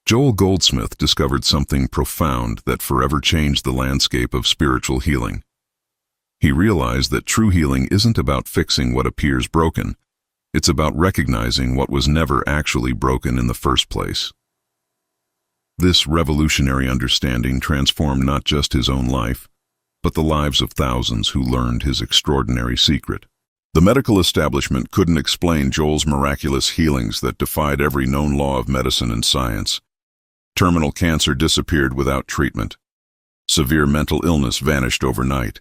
Joel Goldsmith discovered something profound that forever changed the landscape of spiritual healing. He realized that true healing isn't about fixing what appears broken. It's about recognizing what was never actually broken in the first place. This revolutionary understanding transformed not just his own life, but the lives of thousands who learned his extraordinary secret. The medical establishment couldn't explain Joel's miraculous healings that defied every known law of medicine and science. Terminal cancer disappeared without treatment. Severe mental illness vanished overnight.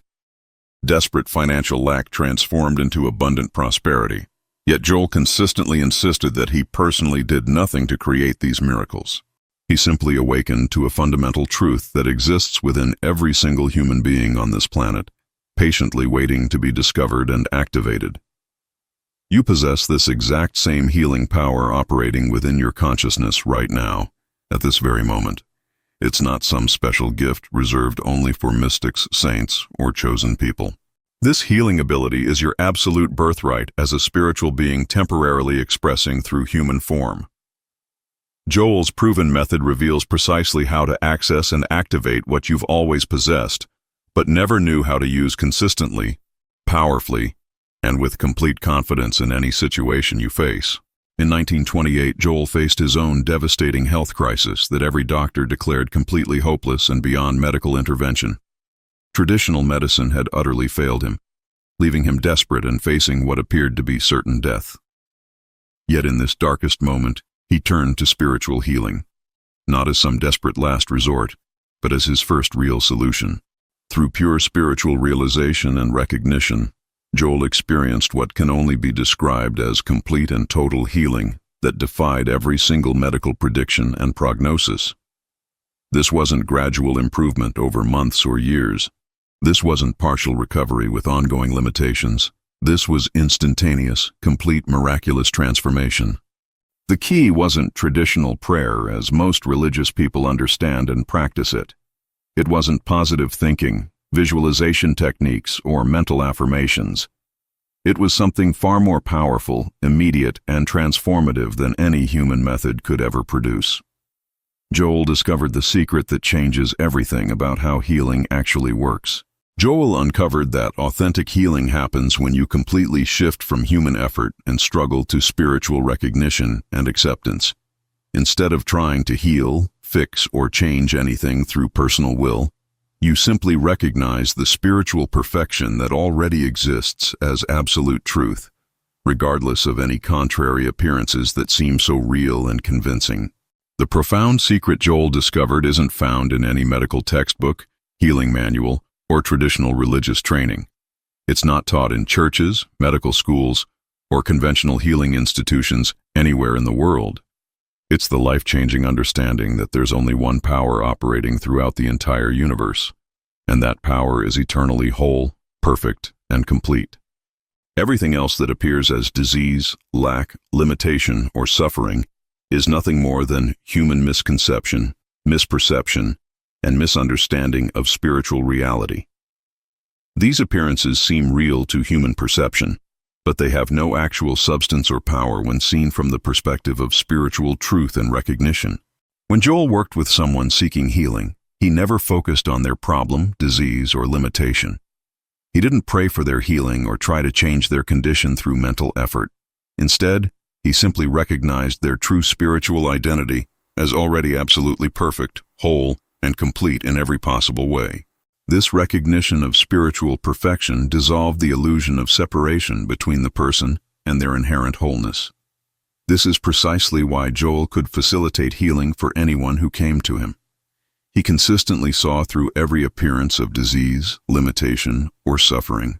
Desperate financial lack transformed into abundant prosperity. Yet Joel consistently insisted that he personally did nothing to create these miracles. He simply awakened to a fundamental truth that exists within every single human being on this planet, patiently waiting to be discovered and activated. You possess this exact same healing power operating within your consciousness right now, at this very moment. It's not some special gift reserved only for mystics, saints, or chosen people. This healing ability is your absolute birthright as a spiritual being temporarily expressing through human form. Joel's proven method reveals precisely how to access and activate what you've always possessed, but never knew how to use consistently, powerfully, and with complete confidence in any situation you face. In 1928, Joel faced his own devastating health crisis that every doctor declared completely hopeless and beyond medical intervention. Traditional medicine had utterly failed him, leaving him desperate and facing what appeared to be certain death. Yet in this darkest moment, he turned to spiritual healing, not as some desperate last resort, but as his first real solution. Through pure spiritual realization and recognition, Joel experienced what can only be described as complete and total healing that defied every single medical prediction and prognosis. This wasn't gradual improvement over months or years. This wasn't partial recovery with ongoing limitations. This was instantaneous, complete, miraculous transformation. The key wasn't traditional prayer as most religious people understand and practice it. It wasn't positive thinking, visualization techniques, or mental affirmations. It was something far more powerful, immediate, and transformative than any human method could ever produce. Joel discovered the secret that changes everything about how healing actually works. Joel uncovered that authentic healing happens when you completely shift from human effort and struggle to spiritual recognition and acceptance. Instead of trying to heal, fix, or change anything through personal will, you simply recognize the spiritual perfection that already exists as absolute truth, regardless of any contrary appearances that seem so real and convincing. The profound secret Joel discovered isn't found in any medical textbook, healing manual, or traditional religious training. It's not taught in churches, medical schools, or conventional healing institutions anywhere in the world. It's the life-changing understanding that there's only one power operating throughout the entire universe, and that power is eternally whole, perfect, and complete. Everything else that appears as disease, lack, limitation, or suffering is nothing more than human misconception, misperception, and misunderstanding of spiritual reality. These appearances seem real to human perception, but they have no actual substance or power when seen from the perspective of spiritual truth and recognition. When Joel worked with someone seeking healing, he never focused on their problem, disease, or limitation. He didn't pray for their healing or try to change their condition through mental effort. Instead, he simply recognized their true spiritual identity as already absolutely perfect, whole, and complete in every possible way. This recognition of spiritual perfection dissolved the illusion of separation between the person and their inherent wholeness. This is precisely why Joel could facilitate healing for anyone who came to him. He consistently saw through every appearance of disease, limitation, or suffering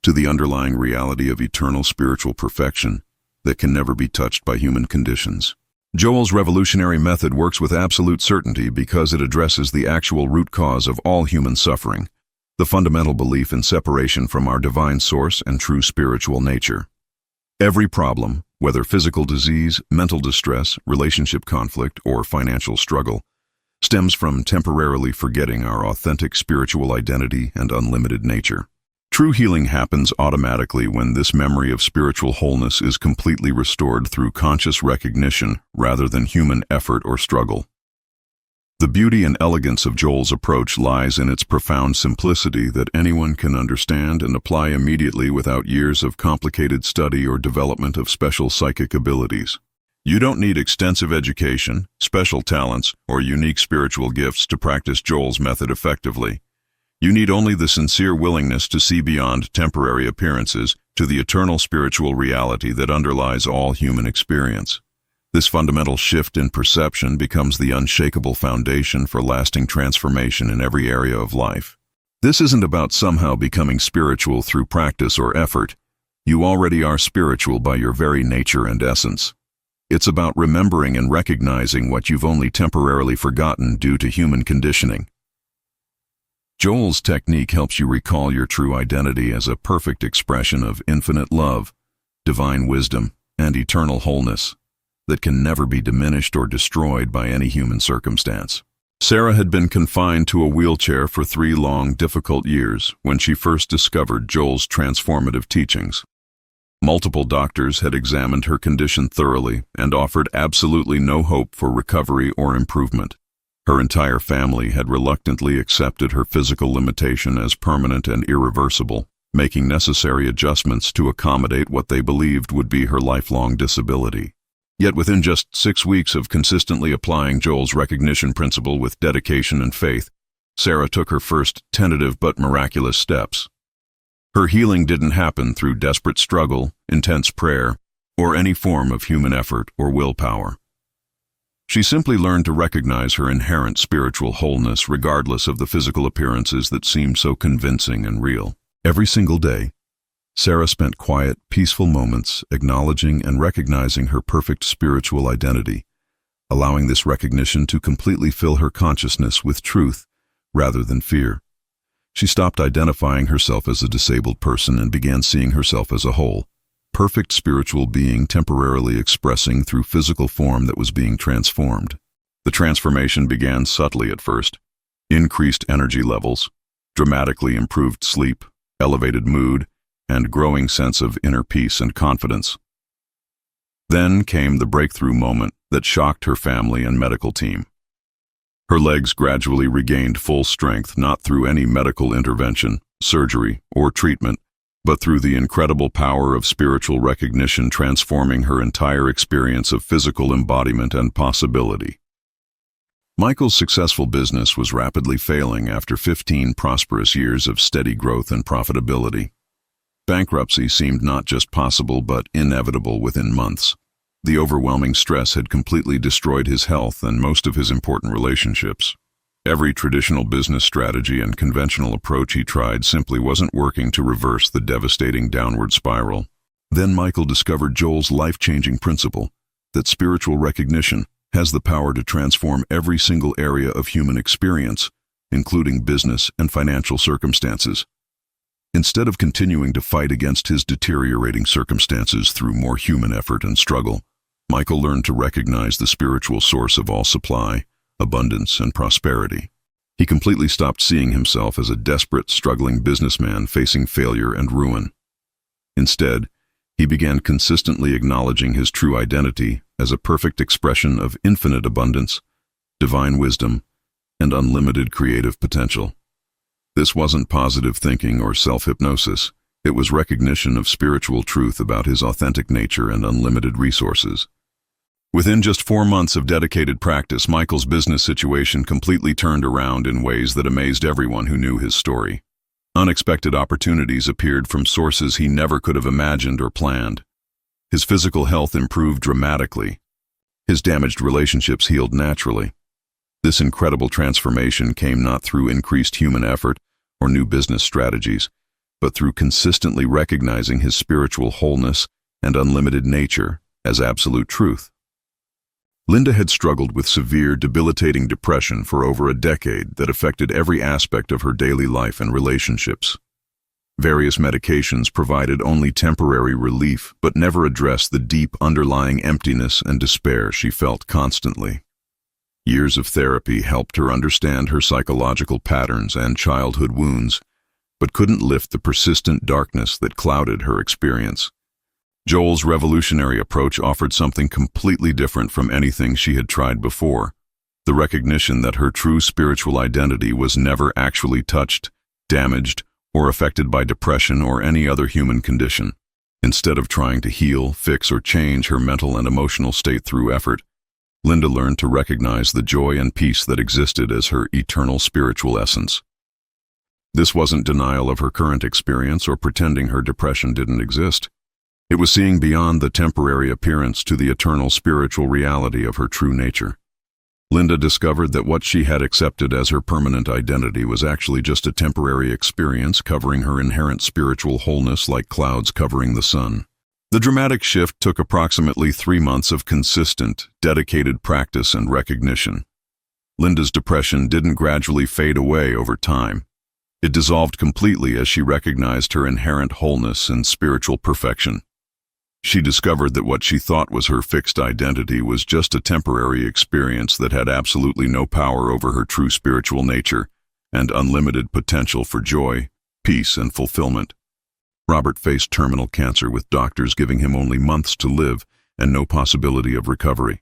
to the underlying reality of eternal spiritual perfection that can never be touched by human conditions. Joel's revolutionary method works with absolute certainty because it addresses the actual root cause of all human suffering, the fundamental belief in separation from our divine source and true spiritual nature. Every problem, whether physical disease, mental distress, relationship conflict, or financial struggle, stems from temporarily forgetting our authentic spiritual identity and unlimited nature. True healing happens automatically when this memory of spiritual wholeness is completely restored through conscious recognition rather than human effort or struggle. The beauty and elegance of Joel's approach lies in its profound simplicity that anyone can understand and apply immediately without years of complicated study or development of special psychic abilities. You don't need extensive education, special talents, or unique spiritual gifts to practice Joel's method effectively. You need only the sincere willingness to see beyond temporary appearances to the eternal spiritual reality that underlies all human experience. This fundamental shift in perception becomes the unshakable foundation for lasting transformation in every area of life. This isn't about somehow becoming spiritual through practice or effort. You already are spiritual by your very nature and essence. It's about remembering and recognizing what you've only temporarily forgotten due to human conditioning. Joel's technique helps you recall your true identity as a perfect expression of infinite love, divine wisdom, and eternal wholeness that can never be diminished or destroyed by any human circumstance. Sarah had been confined to a wheelchair for 3 long, difficult years when she first discovered Joel's transformative teachings. Multiple doctors had examined her condition thoroughly and offered absolutely no hope for recovery or improvement. Her entire family had reluctantly accepted her physical limitation as permanent and irreversible, making necessary adjustments to accommodate what they believed would be her lifelong disability. Yet within just 6 weeks of consistently applying Joel's recognition principle with dedication and faith, Sarah took her first tentative but miraculous steps. Her healing didn't happen through desperate struggle, intense prayer, or any form of human effort or willpower. She simply learned to recognize her inherent spiritual wholeness regardless of the physical appearances that seemed so convincing and real. Every single day, Sarah spent quiet, peaceful moments acknowledging and recognizing her perfect spiritual identity, allowing this recognition to completely fill her consciousness with truth rather than fear. She stopped identifying herself as a disabled person and began seeing herself as a whole, perfect spiritual being temporarily expressing through physical form that was being transformed. The transformation began subtly at first. Increased energy levels, dramatically improved sleep, elevated mood, and growing sense of inner peace and confidence. Then came the breakthrough moment that shocked her family and medical team. Her legs gradually regained full strength not through any medical intervention, surgery, or treatment, but through the incredible power of spiritual recognition transforming her entire experience of physical embodiment and possibility. Michael's successful business was rapidly failing after 15 prosperous years of steady growth and profitability. Bankruptcy seemed not just possible but inevitable within months. The overwhelming stress had completely destroyed his health and most of his important relationships. Every traditional business strategy and conventional approach he tried simply wasn't working to reverse the devastating downward spiral. Then Michael discovered Joel's life-changing principle, that spiritual recognition has the power to transform every single area of human experience, including business and financial circumstances. Instead of continuing to fight against his deteriorating circumstances through more human effort and struggle, Michael learned to recognize the spiritual source of all supply, abundance, and prosperity. He completely stopped seeing himself as a desperate, struggling businessman facing failure and ruin. Instead, he began consistently acknowledging his true identity as a perfect expression of infinite abundance, divine wisdom, and unlimited creative potential. This wasn't positive thinking or self-hypnosis. It was recognition of spiritual truth about his authentic nature and unlimited resources. Within just 4 months of dedicated practice, Michael's business situation completely turned around in ways that amazed everyone who knew his story. Unexpected opportunities appeared from sources he never could have imagined or planned. His physical health improved dramatically. His damaged relationships healed naturally. This incredible transformation came not through increased human effort or new business strategies, but through consistently recognizing his spiritual wholeness and unlimited nature as absolute truth. Linda had struggled with severe, debilitating depression for over a decade that affected every aspect of her daily life and relationships. Various medications provided only temporary relief, but never addressed the deep underlying emptiness and despair she felt constantly. Years of therapy helped her understand her psychological patterns and childhood wounds, but couldn't lift the persistent darkness that clouded her experience. Joel's revolutionary approach offered something completely different from anything she had tried before. The recognition that her true spiritual identity was never actually touched, damaged, or affected by depression or any other human condition. Instead of trying to heal, fix, or change her mental and emotional state through effort, Linda learned to recognize the joy and peace that existed as her eternal spiritual essence. This wasn't denial of her current experience or pretending her depression didn't exist. It was seeing beyond the temporary appearance to the eternal spiritual reality of her true nature. Linda discovered that what she had accepted as her permanent identity was actually just a temporary experience covering her inherent spiritual wholeness like clouds covering the sun. The dramatic shift took approximately 3 months of consistent, dedicated practice and recognition. Linda's depression didn't gradually fade away over time. It dissolved completely as she recognized her inherent wholeness and spiritual perfection. She discovered that what she thought was her fixed identity was just a temporary experience that had absolutely no power over her true spiritual nature and unlimited potential for joy, peace, and fulfillment. Robert faced terminal cancer with doctors giving him only months to live and no possibility of recovery.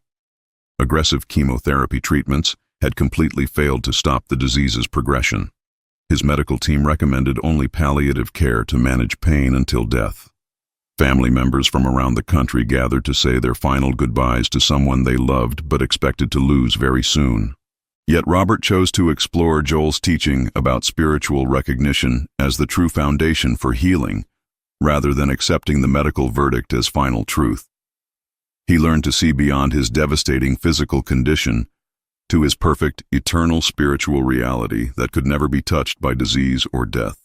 Aggressive chemotherapy treatments had completely failed to stop the disease's progression. His medical team recommended only palliative care to manage pain until death. Family members from around the country gathered to say their final goodbyes to someone they loved but expected to lose very soon. Yet Robert chose to explore Joel's teaching about spiritual recognition as the true foundation for healing, rather than accepting the medical verdict as final truth. He learned to see beyond his devastating physical condition to his perfect, eternal spiritual reality that could never be touched by disease or death.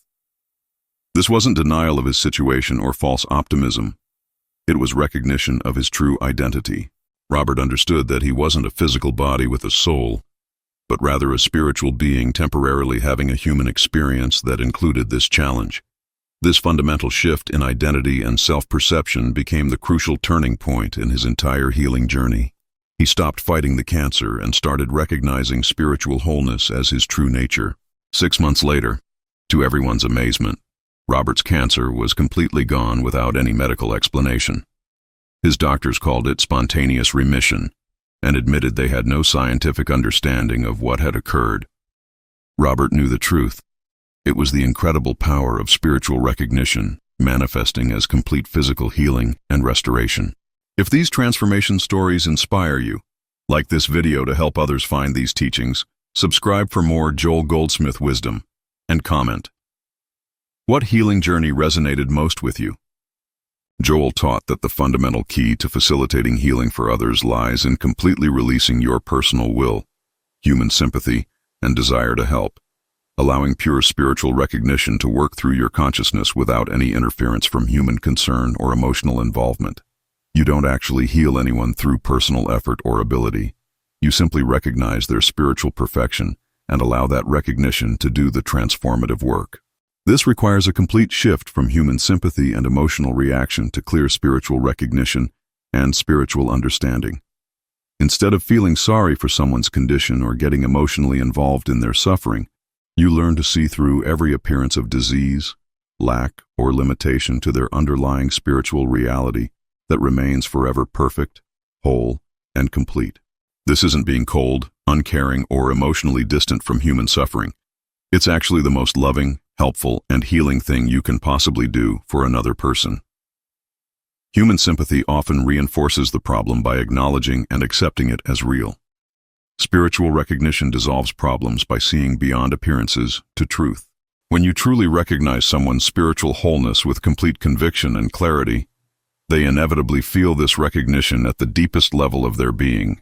This wasn't denial of his situation or false optimism. It was recognition of his true identity. Robert understood that he wasn't a physical body with a soul, but rather a spiritual being temporarily having a human experience that included this challenge. This fundamental shift in identity and self-perception became the crucial turning point in his entire healing journey. He stopped fighting the cancer and started recognizing spiritual wholeness as his true nature. 6 months later, to everyone's amazement, Robert's cancer was completely gone without any medical explanation. His doctors called it spontaneous remission and admitted they had no scientific understanding of what had occurred. Robert knew the truth. It was the incredible power of spiritual recognition manifesting as complete physical healing and restoration. If these transformation stories inspire you, like this video to help others find these teachings, subscribe for more Joel Goldsmith wisdom, and comment. What healing journey resonated most with you? Joel taught that the fundamental key to facilitating healing for others lies in completely releasing your personal will, human sympathy, and desire to help, allowing pure spiritual recognition to work through your consciousness without any interference from human concern or emotional involvement. You don't actually heal anyone through personal effort or ability. You simply recognize their spiritual perfection and allow that recognition to do the transformative work. This requires a complete shift from human sympathy and emotional reaction to clear spiritual recognition and spiritual understanding. Instead of feeling sorry for someone's condition or getting emotionally involved in their suffering, you learn to see through every appearance of disease, lack, or limitation to their underlying spiritual reality that remains forever perfect, whole, and complete. This isn't being cold, uncaring, or emotionally distant from human suffering. It's actually the most loving, helpful, and healing thing you can possibly do for another person. Human sympathy often reinforces the problem by acknowledging and accepting it as real. Spiritual recognition dissolves problems by seeing beyond appearances to truth. When you truly recognize someone's spiritual wholeness with complete conviction and clarity, they inevitably feel this recognition at the deepest level of their being.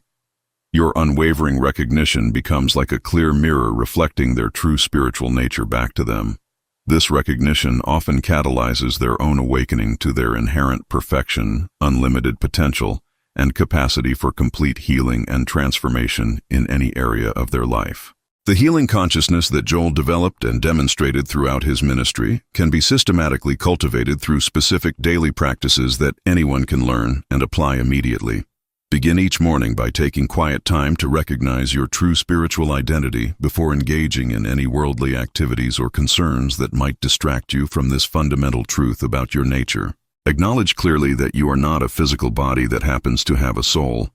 Your unwavering recognition becomes like a clear mirror reflecting their true spiritual nature back to them. This recognition often catalyzes their own awakening to their inherent perfection, unlimited potential, and capacity for complete healing and transformation in any area of their life. The healing consciousness that Joel developed and demonstrated throughout his ministry can be systematically cultivated through specific daily practices that anyone can learn and apply immediately. Begin each morning by taking quiet time to recognize your true spiritual identity before engaging in any worldly activities or concerns that might distract you from this fundamental truth about your nature. Acknowledge clearly that you are not a physical body that happens to have a soul,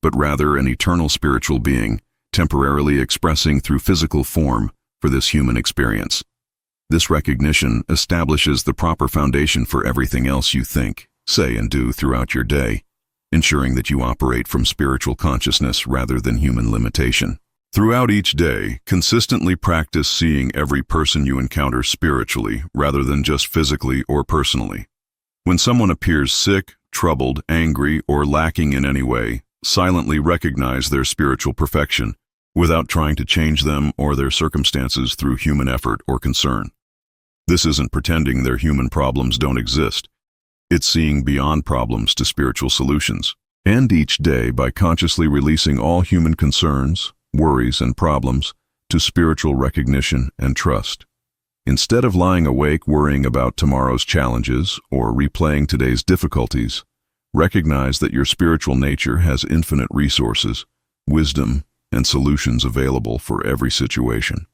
but rather an eternal spiritual being, temporarily expressing through physical form for this human experience. This recognition establishes the proper foundation for everything else you think, say, and do throughout your day, ensuring that you operate from spiritual consciousness rather than human limitation. Throughout each day, consistently practice seeing every person you encounter spiritually rather than just physically or personally. When someone appears sick, troubled, angry, or lacking in any way, silently recognize their spiritual perfection without trying to change them or their circumstances through human effort or concern. This isn't pretending their human problems don't exist. It's seeing beyond problems to spiritual solutions. End each day by consciously releasing all human concerns, worries, and problems to spiritual recognition and trust. Instead of lying awake worrying about tomorrow's challenges or replaying today's difficulties, recognize that your spiritual nature has infinite resources, wisdom, and solutions available for every situation.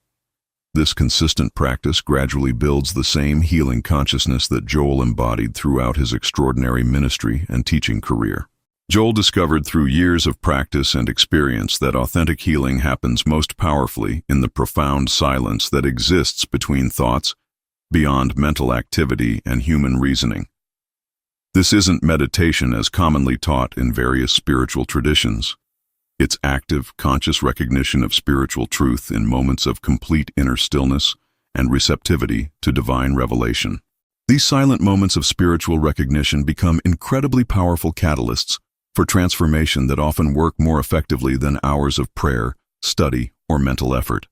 This consistent practice gradually builds the same healing consciousness that Joel embodied throughout his extraordinary ministry and teaching career. Joel discovered through years of practice and experience that authentic healing happens most powerfully in the profound silence that exists between thoughts, beyond mental activity and human reasoning. This isn't meditation as commonly taught in various spiritual traditions. It's active, conscious recognition of spiritual truth in moments of complete inner stillness and receptivity to divine revelation. These silent moments of spiritual recognition become incredibly powerful catalysts for transformation that often work more effectively than hours of prayer, study, or mental effort.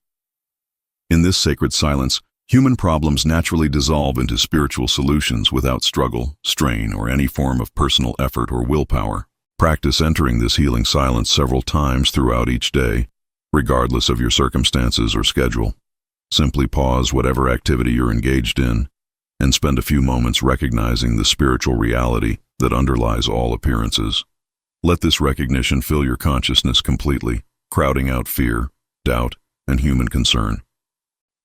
In this sacred silence, human problems naturally dissolve into spiritual solutions without struggle, strain, or any form of personal effort or willpower. Practice entering this healing silence several times throughout each day, regardless of your circumstances or schedule. Simply pause whatever activity you're engaged in and spend a few moments recognizing the spiritual reality that underlies all appearances. Let this recognition fill your consciousness completely, crowding out fear, doubt, and human concern.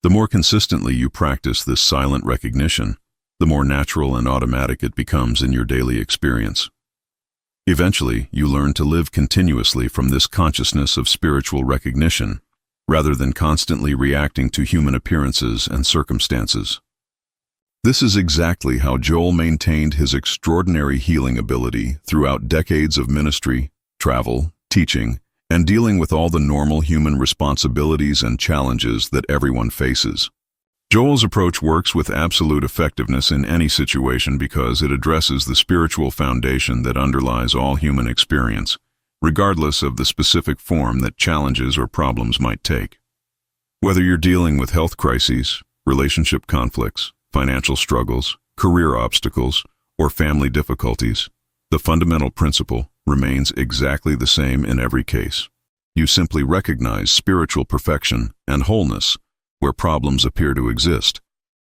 The more consistently you practice this silent recognition, the more natural and automatic it becomes in your daily experience. Eventually, you learn to live continuously from this consciousness of spiritual recognition, rather than constantly reacting to human appearances and circumstances. This is exactly how Joel maintained his extraordinary healing ability throughout decades of ministry, travel, teaching, and dealing with all the normal human responsibilities and challenges that everyone faces. Joel's approach works with absolute effectiveness in any situation because it addresses the spiritual foundation that underlies all human experience, regardless of the specific form that challenges or problems might take. Whether you're dealing with health crises, relationship conflicts, financial struggles, career obstacles, or family difficulties, the fundamental principle remains exactly the same in every case. You simply recognize spiritual perfection and wholeness where problems appear to exist,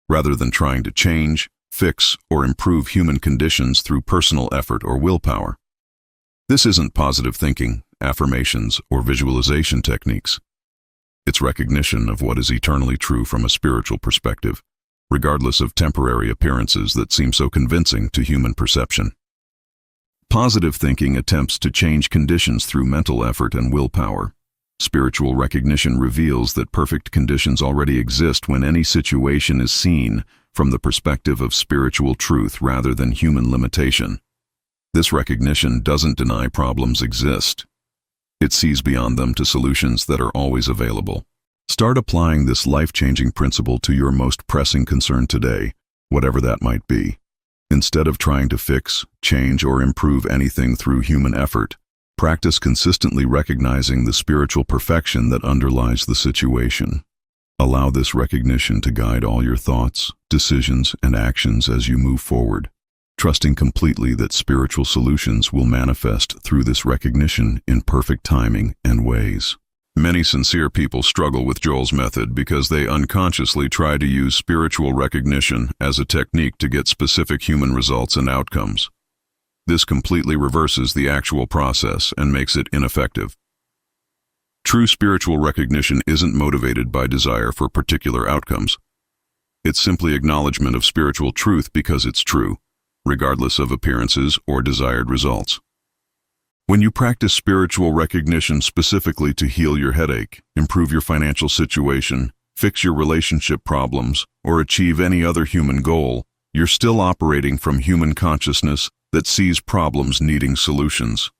rather than trying to change, fix, or improve human conditions through personal effort or willpower. This isn't positive thinking, affirmations, or visualization techniques. It's recognition of what is eternally true from a spiritual perspective, regardless of temporary appearances that seem so convincing to human perception. Positive thinking attempts to change conditions through mental effort and willpower. Spiritual recognition reveals that perfect conditions already exist when any situation is seen from the perspective of spiritual truth rather than human limitation. This recognition doesn't deny problems exist. It sees beyond them to solutions that are always available. Start applying this life-changing principle to your most pressing concern today, whatever that might be. Instead of trying to fix, change, or improve anything through human effort, practice consistently recognizing the spiritual perfection that underlies the situation. Allow this recognition to guide all your thoughts, decisions, and actions as you move forward, trusting completely that spiritual solutions will manifest through this recognition in perfect timing and ways. Many sincere people struggle with Joel's method because they unconsciously try to use spiritual recognition as a technique to get specific human results and outcomes. This completely reverses the actual process and makes it ineffective. True spiritual recognition isn't motivated by desire for particular outcomes. It's simply acknowledgement of spiritual truth because it's true, regardless of appearances or desired results. When you practice spiritual recognition specifically to heal your headache, improve your financial situation, fix your relationship problems, or achieve any other human goal, you're still operating from human consciousness that sees problems needing solutions.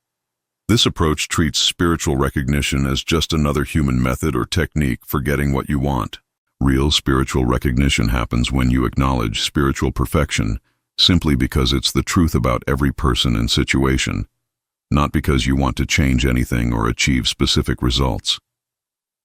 This approach treats spiritual recognition as just another human method or technique for getting what you want. Real spiritual recognition happens when you acknowledge spiritual perfection simply because it's the truth about every person and situation, not because you want to change anything or achieve specific results.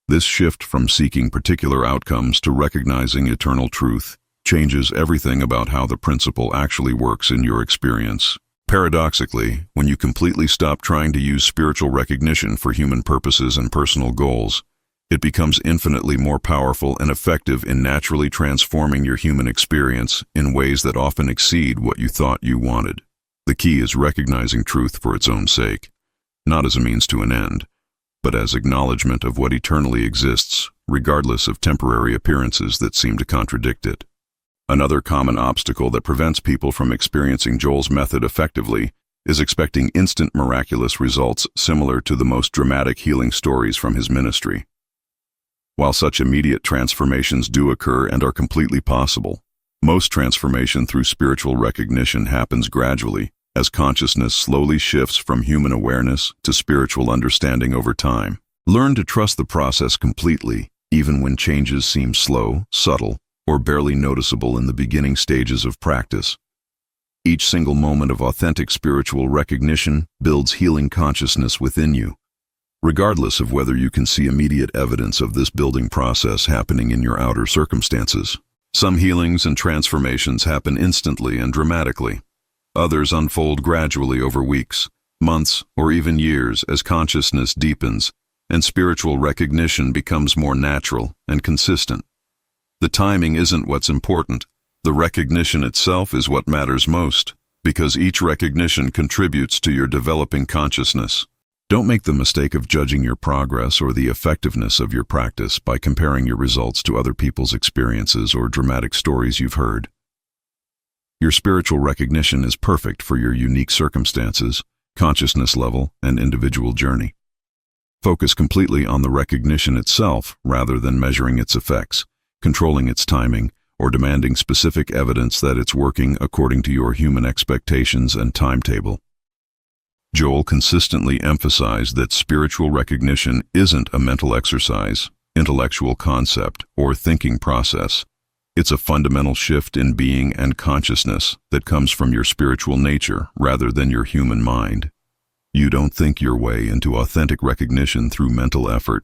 This shift from seeking particular outcomes to recognizing eternal truth changes everything about how the principle actually works in your experience. Paradoxically, when you completely stop trying to use spiritual recognition for human purposes and personal goals, it becomes infinitely more powerful and effective in naturally transforming your human experience in ways that often exceed what you thought you wanted. The key is recognizing truth for its own sake, not as a means to an end, but as acknowledgement of what eternally exists, regardless of temporary appearances that seem to contradict it. Another common obstacle that prevents people from experiencing Joel's method effectively is expecting instant miraculous results similar to the most dramatic healing stories from his ministry. While such immediate transformations do occur and are completely possible, most transformation through spiritual recognition happens gradually, as consciousness slowly shifts from human awareness to spiritual understanding over time. Learn to trust the process completely, even when changes seem slow, subtle, or barely noticeable in the beginning stages of practice. Each single moment of authentic spiritual recognition builds healing consciousness within you, regardless of whether you can see immediate evidence of this building process happening in your outer circumstances. Some healings and transformations happen instantly and dramatically. Others unfold gradually over weeks, months, or even years as consciousness deepens and spiritual recognition becomes more natural and consistent. The timing isn't what's important. The recognition itself is what matters most, because each recognition contributes to your developing consciousness. Don't make the mistake of judging your progress or the effectiveness of your practice by comparing your results to other people's experiences or dramatic stories you've heard. Your spiritual recognition is perfect for your unique circumstances, consciousness level, and individual journey. Focus completely on the recognition itself rather than measuring its effects, controlling its timing, or demanding specific evidence that it's working according to your human expectations and timetable. Joel consistently emphasized that spiritual recognition isn't a mental exercise, intellectual concept, or thinking process. It's a fundamental shift in being and consciousness that comes from your spiritual nature rather than your human mind. You don't think your way into authentic recognition through mental effort.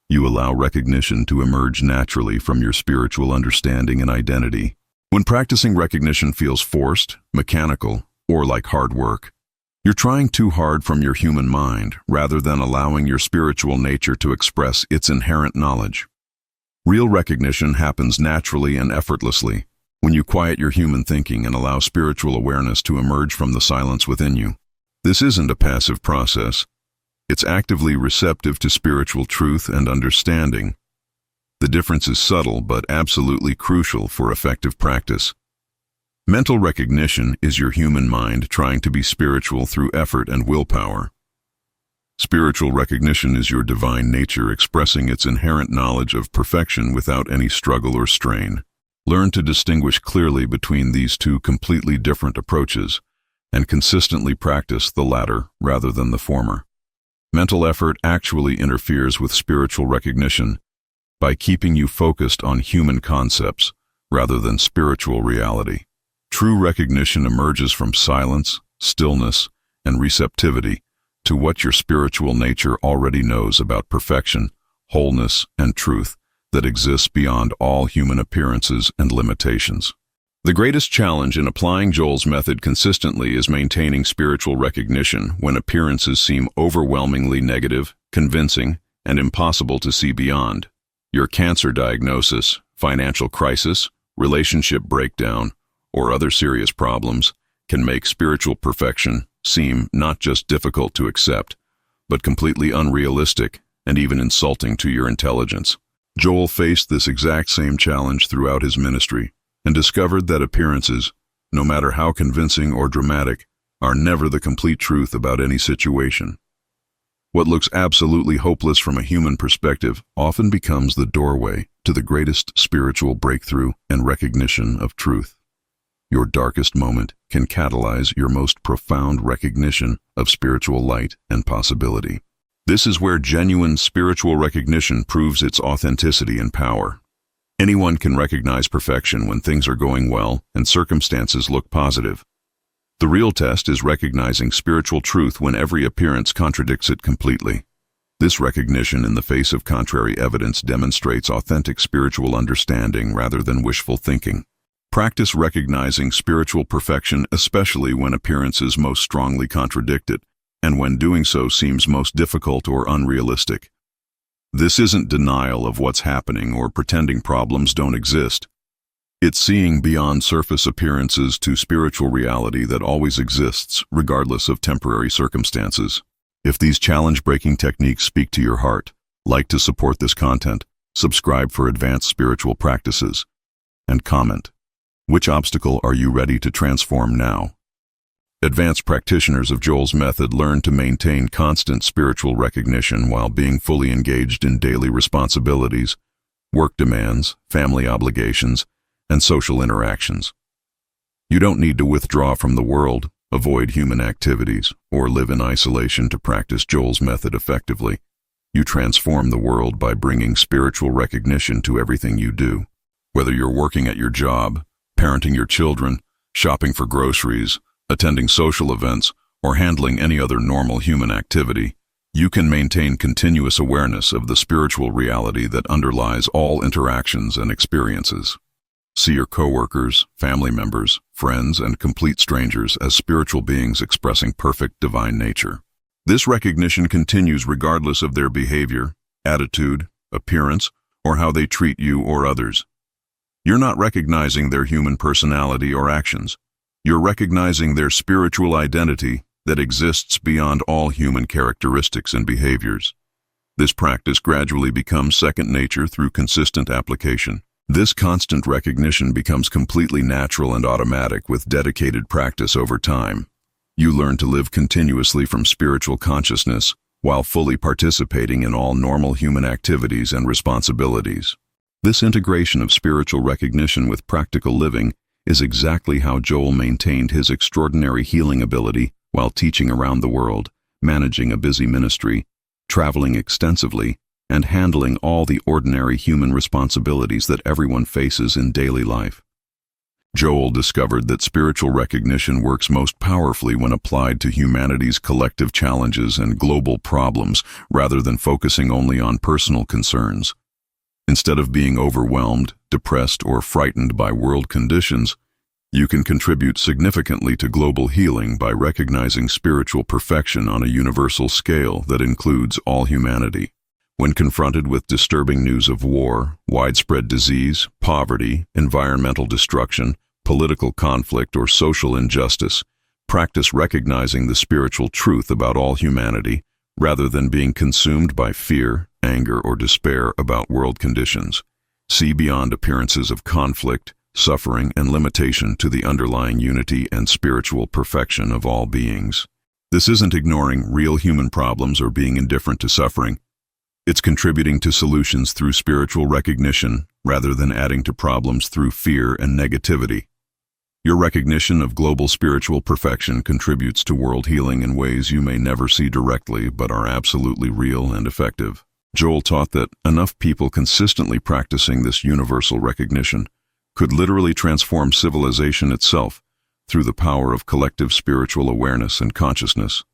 You allow recognition to emerge naturally from your spiritual understanding and identity. When practicing recognition feels forced, mechanical, or like hard work, you're trying too hard from your human mind rather than allowing your spiritual nature to express its inherent knowledge. Real recognition happens naturally and effortlessly when you quiet your human thinking and allow spiritual awareness to emerge from the silence within you. This isn't a passive process. It's actively receptive to spiritual truth and understanding. The difference is subtle but absolutely crucial for effective practice. Mental recognition is your human mind trying to be spiritual through effort and willpower. Spiritual recognition is your divine nature expressing its inherent knowledge of perfection without any struggle or strain. Learn to distinguish clearly between these two completely different approaches and consistently practice the latter rather than the former. Mental effort actually interferes with spiritual recognition by keeping you focused on human concepts rather than spiritual reality. True recognition emerges from silence, stillness, and receptivity to what your spiritual nature already knows about perfection, wholeness, and truth that exists beyond all human appearances and limitations. The greatest challenge in applying Joel's method consistently is maintaining spiritual recognition when appearances seem overwhelmingly negative, convincing, and impossible to see beyond. Your cancer diagnosis, financial crisis, relationship breakdown, or other serious problems can make spiritual perfection seem not just difficult to accept, but completely unrealistic and even insulting to your intelligence. Joel faced this exact same challenge throughout his ministry and discovered that appearances, no matter how convincing or dramatic, are never the complete truth about any situation. What looks absolutely hopeless from a human perspective often becomes the doorway to the greatest spiritual breakthrough and recognition of truth. Your darkest moment can catalyze your most profound recognition of spiritual light and possibility. This is where genuine spiritual recognition proves its authenticity and power. Anyone can recognize perfection when things are going well and circumstances look positive. The real test is recognizing spiritual truth when every appearance contradicts it completely. This recognition in the face of contrary evidence demonstrates authentic spiritual understanding rather than wishful thinking. Practice recognizing spiritual perfection, especially when appearances most strongly contradict it, and when doing so seems most difficult or unrealistic. This isn't denial of what's happening or pretending problems don't exist. It's seeing beyond surface appearances to spiritual reality that always exists, regardless of temporary circumstances. If these challenge-breaking techniques speak to your heart, like to support this content, subscribe for advanced spiritual practices, and comment. Which obstacle are you ready to transform now? Advanced practitioners of Joel's method learn to maintain constant spiritual recognition while being fully engaged in daily responsibilities, work demands, family obligations, and social interactions. You don't need to withdraw from the world, avoid human activities, or live in isolation to practice Joel's method effectively. You transform the world by bringing spiritual recognition to everything you do. Whether you're working at your job, parenting your children, shopping for groceries, attending social events, or handling any other normal human activity, you can maintain continuous awareness of the spiritual reality that underlies all interactions and experiences. See your coworkers, family members, friends, and complete strangers as spiritual beings expressing perfect divine nature. This recognition continues regardless of their behavior, attitude, appearance, or how they treat you or others. You're not recognizing their human personality or actions. You're recognizing their spiritual identity that exists beyond all human characteristics and behaviors. This practice gradually becomes second nature through consistent application. This constant recognition becomes completely natural and automatic with dedicated practice over time. You learn to live continuously from spiritual consciousness while fully participating in all normal human activities and responsibilities. This integration of spiritual recognition with practical living is exactly how Joel maintained his extraordinary healing ability while teaching around the world, managing a busy ministry, traveling extensively, and handling all the ordinary human responsibilities that everyone faces in daily life. Joel discovered that spiritual recognition works most powerfully when applied to humanity's collective challenges and global problems rather than focusing only on personal concerns. Instead of being overwhelmed, depressed, or frightened by world conditions, you can contribute significantly to global healing by recognizing spiritual perfection on a universal scale that includes all humanity. When confronted with disturbing news of war, widespread disease, poverty, environmental destruction, political conflict, or social injustice, practice recognizing the spiritual truth about all humanity rather than being consumed by fear, anger, or despair about world conditions. See beyond appearances of conflict, suffering, and limitation to the underlying unity and spiritual perfection of all beings. This isn't ignoring real human problems or being indifferent to suffering. It's contributing to solutions through spiritual recognition rather than adding to problems through fear and negativity. Your recognition of global spiritual perfection contributes to world healing in ways you may never see directly but are absolutely real and effective. Joel taught that enough people consistently practicing this universal recognition could literally transform civilization itself through the power of collective spiritual awareness and consciousness.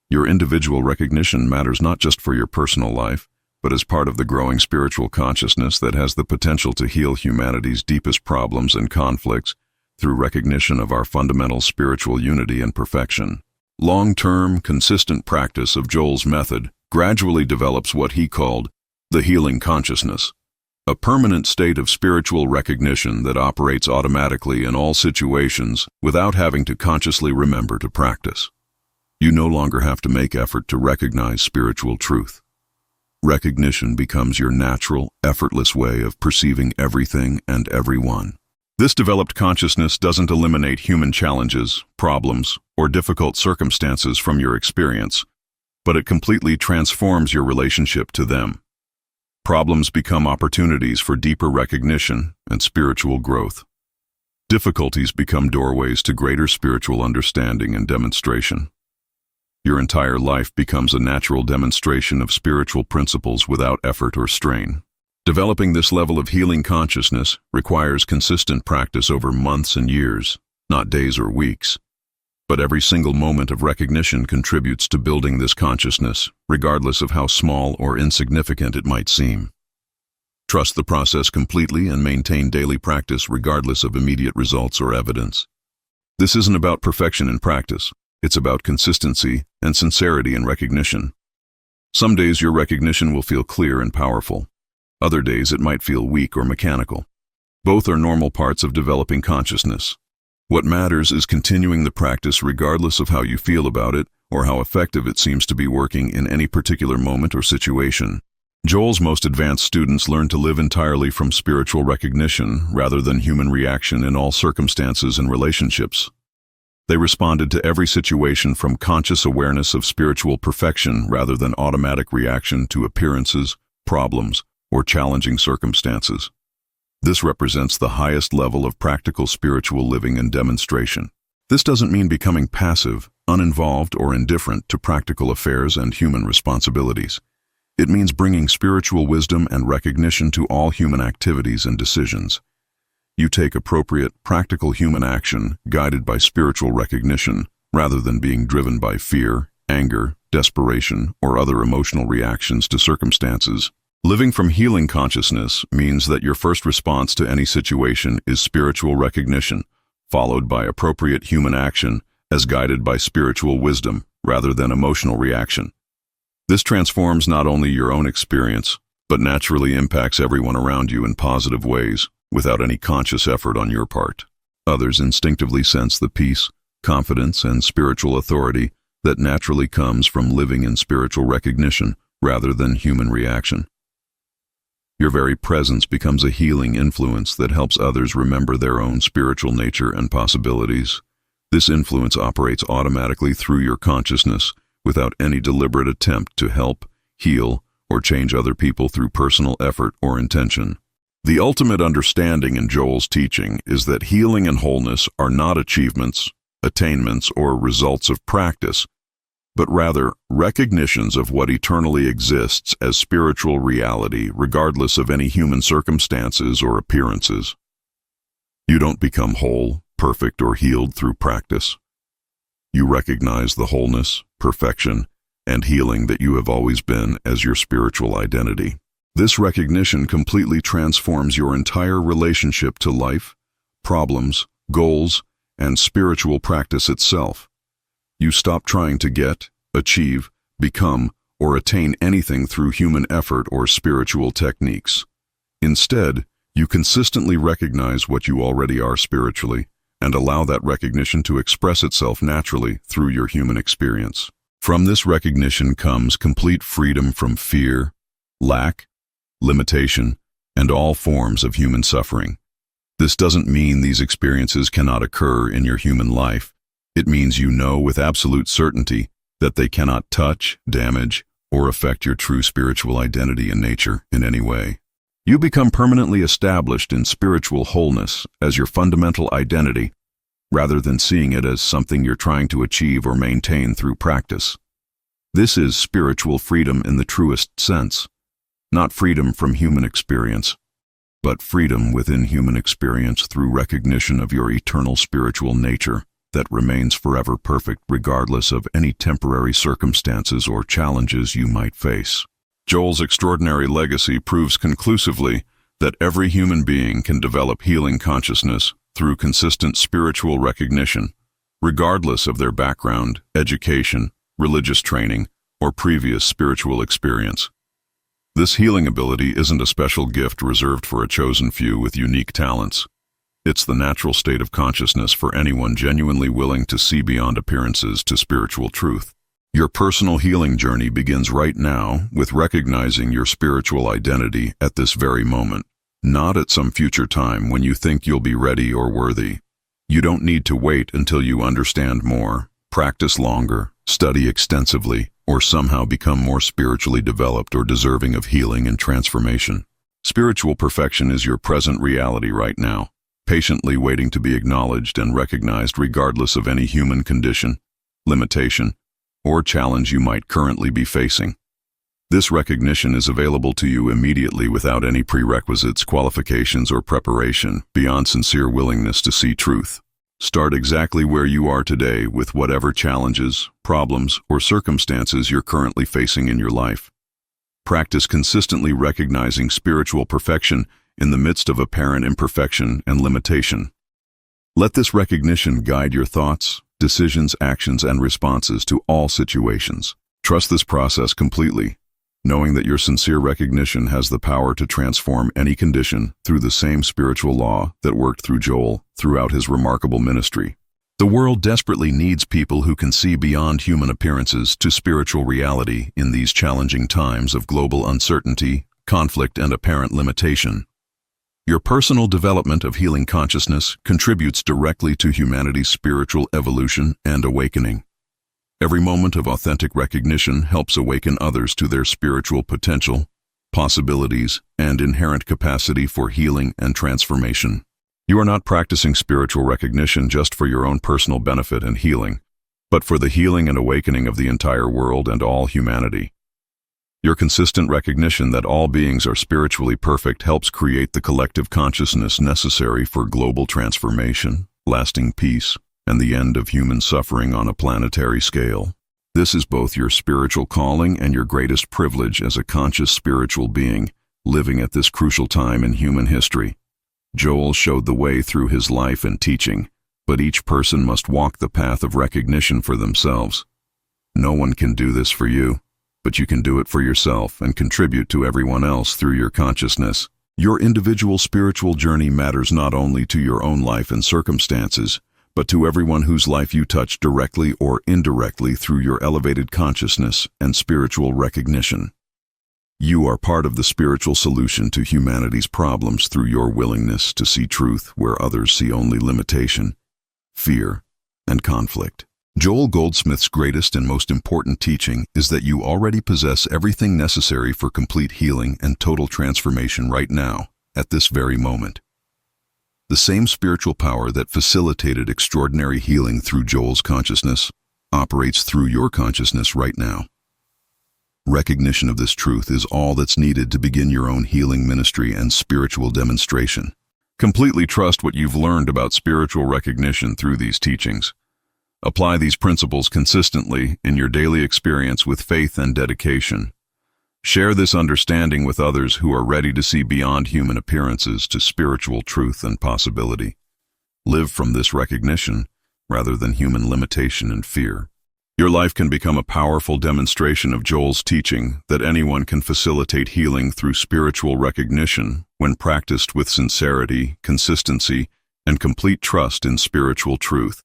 Your individual recognition matters not just for your personal life, but as part of the growing spiritual consciousness that has the potential to heal humanity's deepest problems and conflicts through recognition of our fundamental spiritual unity and perfection. Long-term, consistent practice of Joel's method gradually develops what he called the healing consciousness, a permanent state of spiritual recognition that operates automatically in all situations without having to consciously remember to practice. You no longer have to make effort to recognize spiritual truth. Recognition becomes your natural, effortless way of perceiving everything and everyone. This developed consciousness doesn't eliminate human challenges, problems, or difficult circumstances from your experience, but it completely transforms your relationship to them. Problems become opportunities for deeper recognition and spiritual growth. Difficulties become doorways to greater spiritual understanding and demonstration. Your entire life becomes a natural demonstration of spiritual principles without effort or strain. Developing this level of healing consciousness requires consistent practice over months and years, not days or weeks. But every single moment of recognition contributes to building this consciousness, regardless of how small or insignificant it might seem. Trust the process completely and maintain daily practice regardless of immediate results or evidence. This isn't about perfection in practice. It's about consistency and sincerity in recognition. Some days your recognition will feel clear and powerful. Other days it might feel weak or mechanical. Both are normal parts of developing consciousness. What matters is continuing the practice regardless of how you feel about it or how effective it seems to be working in any particular moment or situation. Joel's most advanced students learn to live entirely from spiritual recognition rather than human reaction in all circumstances and relationships. They responded to every situation from conscious awareness of spiritual perfection rather than automatic reaction to appearances, problems, or challenging circumstances. This represents the highest level of practical spiritual living and demonstration. This doesn't mean becoming passive, uninvolved, or indifferent to practical affairs and human responsibilities. It means bringing spiritual wisdom and recognition to all human activities and decisions. You take appropriate, practical human action guided by spiritual recognition rather than being driven by fear, anger, desperation, or other emotional reactions to circumstances. Living from healing consciousness means that your first response to any situation is spiritual recognition, followed by appropriate human action as guided by spiritual wisdom rather than emotional reaction. This transforms not only your own experience, but naturally impacts everyone around you in positive ways without any conscious effort on your part. Others instinctively sense the peace, confidence, and spiritual authority that naturally comes from living in spiritual recognition rather than human reaction. Your very presence becomes a healing influence that helps others remember their own spiritual nature and possibilities. This influence operates automatically through your consciousness without any deliberate attempt to help, heal, or change other people through personal effort or intention. The ultimate understanding in Joel's teaching is that healing and wholeness are not achievements, attainments, or results of practice, but rather recognitions of what eternally exists as spiritual reality regardless of any human circumstances or appearances. You don't become whole, perfect, or healed through practice. You recognize the wholeness, perfection, and healing that you have always been as your spiritual identity. This recognition completely transforms your entire relationship to life, problems, goals, and spiritual practice itself. You stop trying to get, achieve, become, or attain anything through human effort or spiritual techniques. Instead, you consistently recognize what you already are spiritually and allow that recognition to express itself naturally through your human experience. From this recognition comes complete freedom from fear, lack, limitation, and all forms of human suffering. This doesn't mean these experiences cannot occur in your human life. It means you know with absolute certainty that they cannot touch, damage, or affect your true spiritual identity and nature in any way. You become permanently established in spiritual wholeness as your fundamental identity, rather than seeing it as something you're trying to achieve or maintain through practice. This is spiritual freedom in the truest sense, not freedom from human experience, but freedom within human experience through recognition of your eternal spiritual nature that remains forever perfect regardless of any temporary circumstances or challenges you might face. Joel's extraordinary legacy proves conclusively that every human being can develop healing consciousness through consistent spiritual recognition, regardless of their background, education, religious training, or previous spiritual experience. This healing ability isn't a special gift reserved for a chosen few with unique talents. It's the natural state of consciousness for anyone genuinely willing to see beyond appearances to spiritual truth. Your personal healing journey begins right now with recognizing your spiritual identity at this very moment, not at some future time when you think you'll be ready or worthy. You don't need to wait until you understand more, practice longer, study extensively, or somehow become more spiritually developed or deserving of healing and transformation. Spiritual perfection is your present reality right now, patiently waiting to be acknowledged and recognized regardless of any human condition, limitation, or challenge you might currently be facing. This recognition is available to you immediately without any prerequisites, qualifications, or preparation beyond sincere willingness to see truth. Start exactly where you are today with whatever challenges, problems, or circumstances you're currently facing in your life. Practice consistently recognizing spiritual perfection in the midst of apparent imperfection and limitation. Let this recognition guide your thoughts, decisions, actions, and responses to all situations. Trust this process completely, knowing that your sincere recognition has the power to transform any condition through the same spiritual law that worked through Joel throughout his remarkable ministry. The world desperately needs people who can see beyond human appearances to spiritual reality in these challenging times of global uncertainty, conflict, and apparent limitation. Your personal development of healing consciousness contributes directly to humanity's spiritual evolution and awakening. Every moment of authentic recognition helps awaken others to their spiritual potential, possibilities, and inherent capacity for healing and transformation. You are not practicing spiritual recognition just for your own personal benefit and healing, but for the healing and awakening of the entire world and all humanity. Your consistent recognition that all beings are spiritually perfect helps create the collective consciousness necessary for global transformation, lasting peace, and the end of human suffering on a planetary scale. This is both your spiritual calling and your greatest privilege as a conscious spiritual being living at this crucial time in human history. Joel showed the way through his life and teaching, but each person must walk the path of recognition for themselves. No one can do this for you, but you can do it for yourself and contribute to everyone else through your consciousness. Your individual spiritual journey matters not only to your own life and circumstances, but to everyone whose life you touch directly or indirectly through your elevated consciousness and spiritual recognition. You are part of the spiritual solution to humanity's problems through your willingness to see truth where others see only limitation, fear, and conflict. Joel Goldsmith's greatest and most important teaching is that you already possess everything necessary for complete healing and total transformation right now, at this very moment. The same spiritual power that facilitated extraordinary healing through Joel's consciousness operates through your consciousness right now. Recognition of this truth is all that's needed to begin your own healing ministry and spiritual demonstration. Completely trust what you've learned about spiritual recognition through these teachings. Apply these principles consistently in your daily experience with faith and dedication. Share this understanding with others who are ready to see beyond human appearances to spiritual truth and possibility. Live from this recognition rather than human limitation and fear. Your life can become a powerful demonstration of Joel's teaching that anyone can facilitate healing through spiritual recognition when practiced with sincerity, consistency, and complete trust in spiritual truth.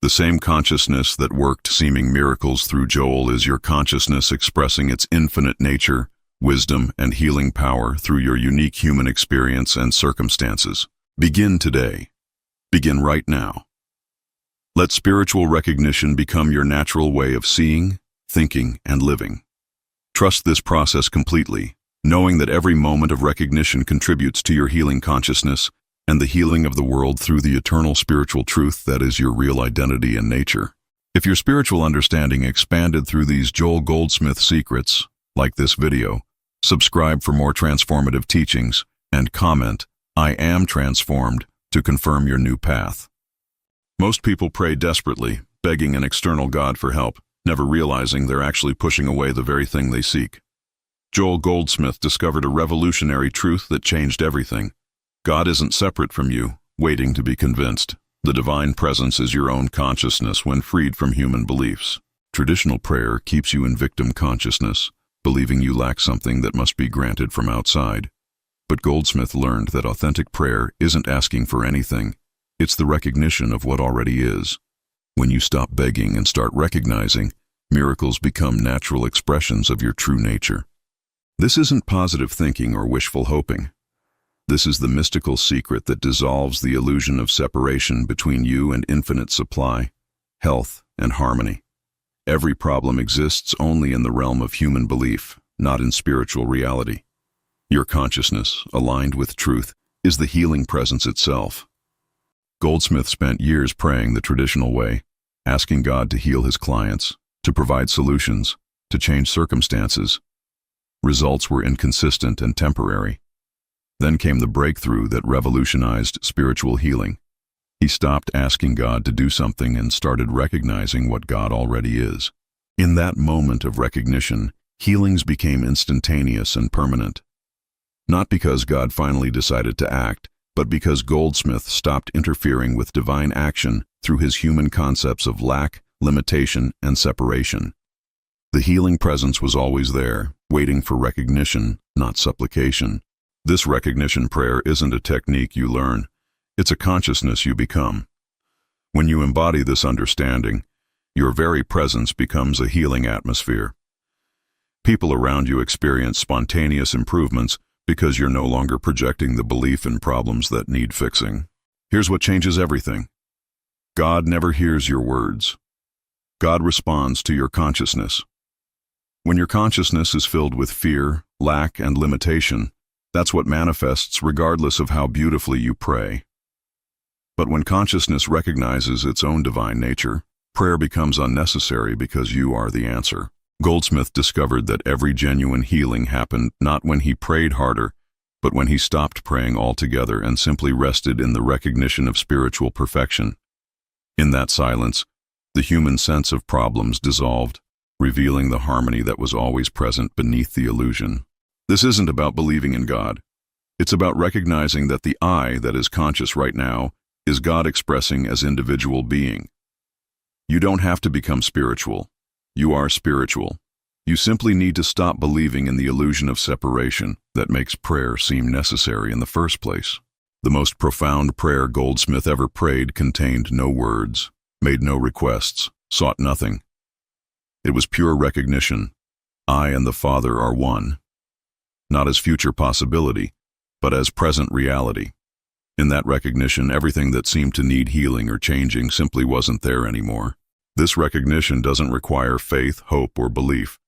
The same consciousness that worked seeming miracles through Joel is your consciousness expressing its infinite nature, wisdom, and healing power through your unique human experience and circumstances. Begin today. Begin right now. Let spiritual recognition become your natural way of seeing, thinking, and living. Trust this process completely, knowing that every moment of recognition contributes to your healing consciousness and the healing of the world through the eternal spiritual truth that is your real identity and nature. If your spiritual understanding expanded through these Joel Goldsmith secrets, like this video, subscribe for more transformative teachings, and comment, "I am transformed," to confirm your new path. Most people pray desperately, begging an external God for help, never realizing they're actually pushing away the very thing they seek. Joel Goldsmith discovered a revolutionary truth that changed everything. God isn't separate from you, waiting to be convinced. The divine presence is your own consciousness when freed from human beliefs. Traditional prayer keeps you in victim consciousness, believing you lack something that must be granted from outside. But Goldsmith learned that authentic prayer isn't asking for anything. It's the recognition of what already is. When you stop begging and start recognizing, miracles become natural expressions of your true nature. This isn't positive thinking or wishful hoping. This is the mystical secret that dissolves the illusion of separation between you and infinite supply, health, and harmony. Every problem exists only in the realm of human belief, not in spiritual reality. Your consciousness, aligned with truth, is the healing presence itself. Goldsmith spent years praying the traditional way, asking God to heal his clients, to provide solutions, to change circumstances. Results were inconsistent and temporary. Then came the breakthrough that revolutionized spiritual healing. He stopped asking God to do something and started recognizing what God already is. In that moment of recognition, healings became instantaneous and permanent. Not because God finally decided to act, but because Goldsmith stopped interfering with divine action through his human concepts of lack, limitation, and separation. The healing presence was always there, waiting for recognition, not supplication. This recognition prayer isn't a technique you learn. It's a consciousness you become. When you embody this understanding, your very presence becomes a healing atmosphere. People around you experience spontaneous improvements because you're no longer projecting the belief in problems that need fixing. Here's what changes everything. God never hears your words. God responds to your consciousness. When your consciousness is filled with fear, lack, and limitation, that's what manifests regardless of how beautifully you pray. But when consciousness recognizes its own divine nature, prayer becomes unnecessary because you are the answer. Goldsmith discovered that every genuine healing happened not when he prayed harder, but when he stopped praying altogether and simply rested in the recognition of spiritual perfection. In that silence, the human sense of problems dissolved, revealing the harmony that was always present beneath the illusion. This isn't about believing in God. It's about recognizing that the I that is conscious right now is God expressing as individual being. You don't have to become spiritual. You are spiritual. You simply need to stop believing in the illusion of separation that makes prayer seem necessary in the first place. The most profound prayer Goldsmith ever prayed contained no words, made no requests, sought nothing. It was pure recognition. I and the Father are one. Not as future possibility, but as present reality. In that recognition, everything that seemed to need healing or changing simply wasn't there anymore. This recognition doesn't require faith, hope, or belief.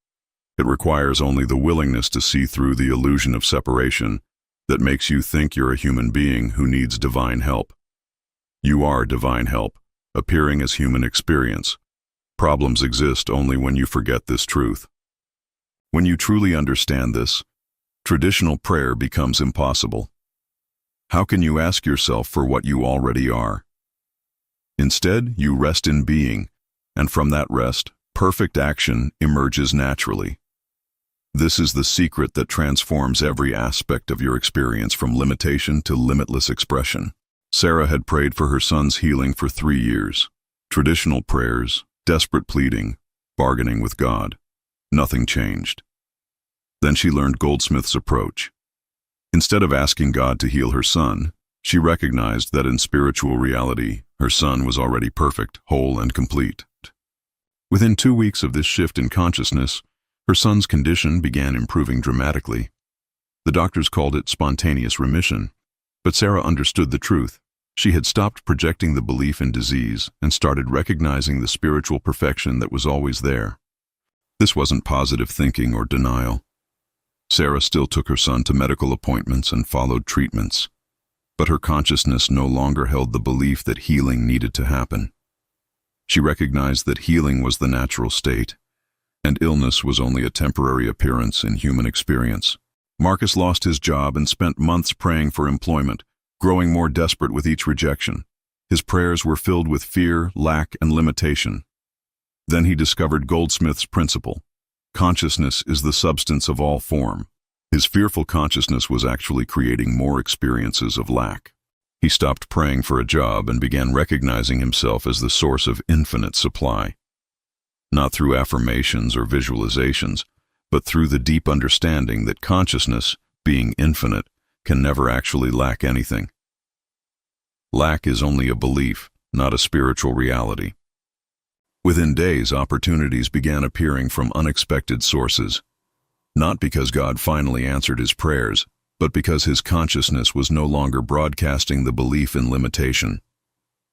It requires only the willingness to see through the illusion of separation that makes you think you're a human being who needs divine help. You are divine help, appearing as human experience. Problems exist only when you forget this truth. When you truly understand this, traditional prayer becomes impossible. How can you ask yourself for what you already are? Instead, you rest in being, and from that rest, perfect action emerges naturally. This is the secret that transforms every aspect of your experience from limitation to limitless expression. Sarah had prayed for her son's healing for 3 years. Traditional prayers, desperate pleading, bargaining with God. Nothing changed. Then she learned Goldsmith's approach. Instead of asking God to heal her son, she recognized that in spiritual reality, her son was already perfect, whole, and complete. Within 2 weeks of this shift in consciousness, her son's condition began improving dramatically. The doctors called it spontaneous remission, but Sarah understood the truth. She had stopped projecting the belief in disease and started recognizing the spiritual perfection that was always there. This wasn't positive thinking or denial. Sarah still took her son to medical appointments and followed treatments, but her consciousness no longer held the belief that healing needed to happen. She recognized that healing was the natural state, and illness was only a temporary appearance in human experience. Marcus lost his job and spent months praying for employment, growing more desperate with each rejection. His prayers were filled with fear, lack, and limitation. Then he discovered Goldsmith's principle. Consciousness is the substance of all form. His fearful consciousness was actually creating more experiences of lack. He stopped praying for a job and began recognizing himself as the source of infinite supply. Not through affirmations or visualizations, but through the deep understanding that consciousness, being infinite, can never actually lack anything. Lack is only a belief, not a spiritual reality. Within days, opportunities began appearing from unexpected sources, not because God finally answered his prayers, but because his consciousness was no longer broadcasting the belief in limitation.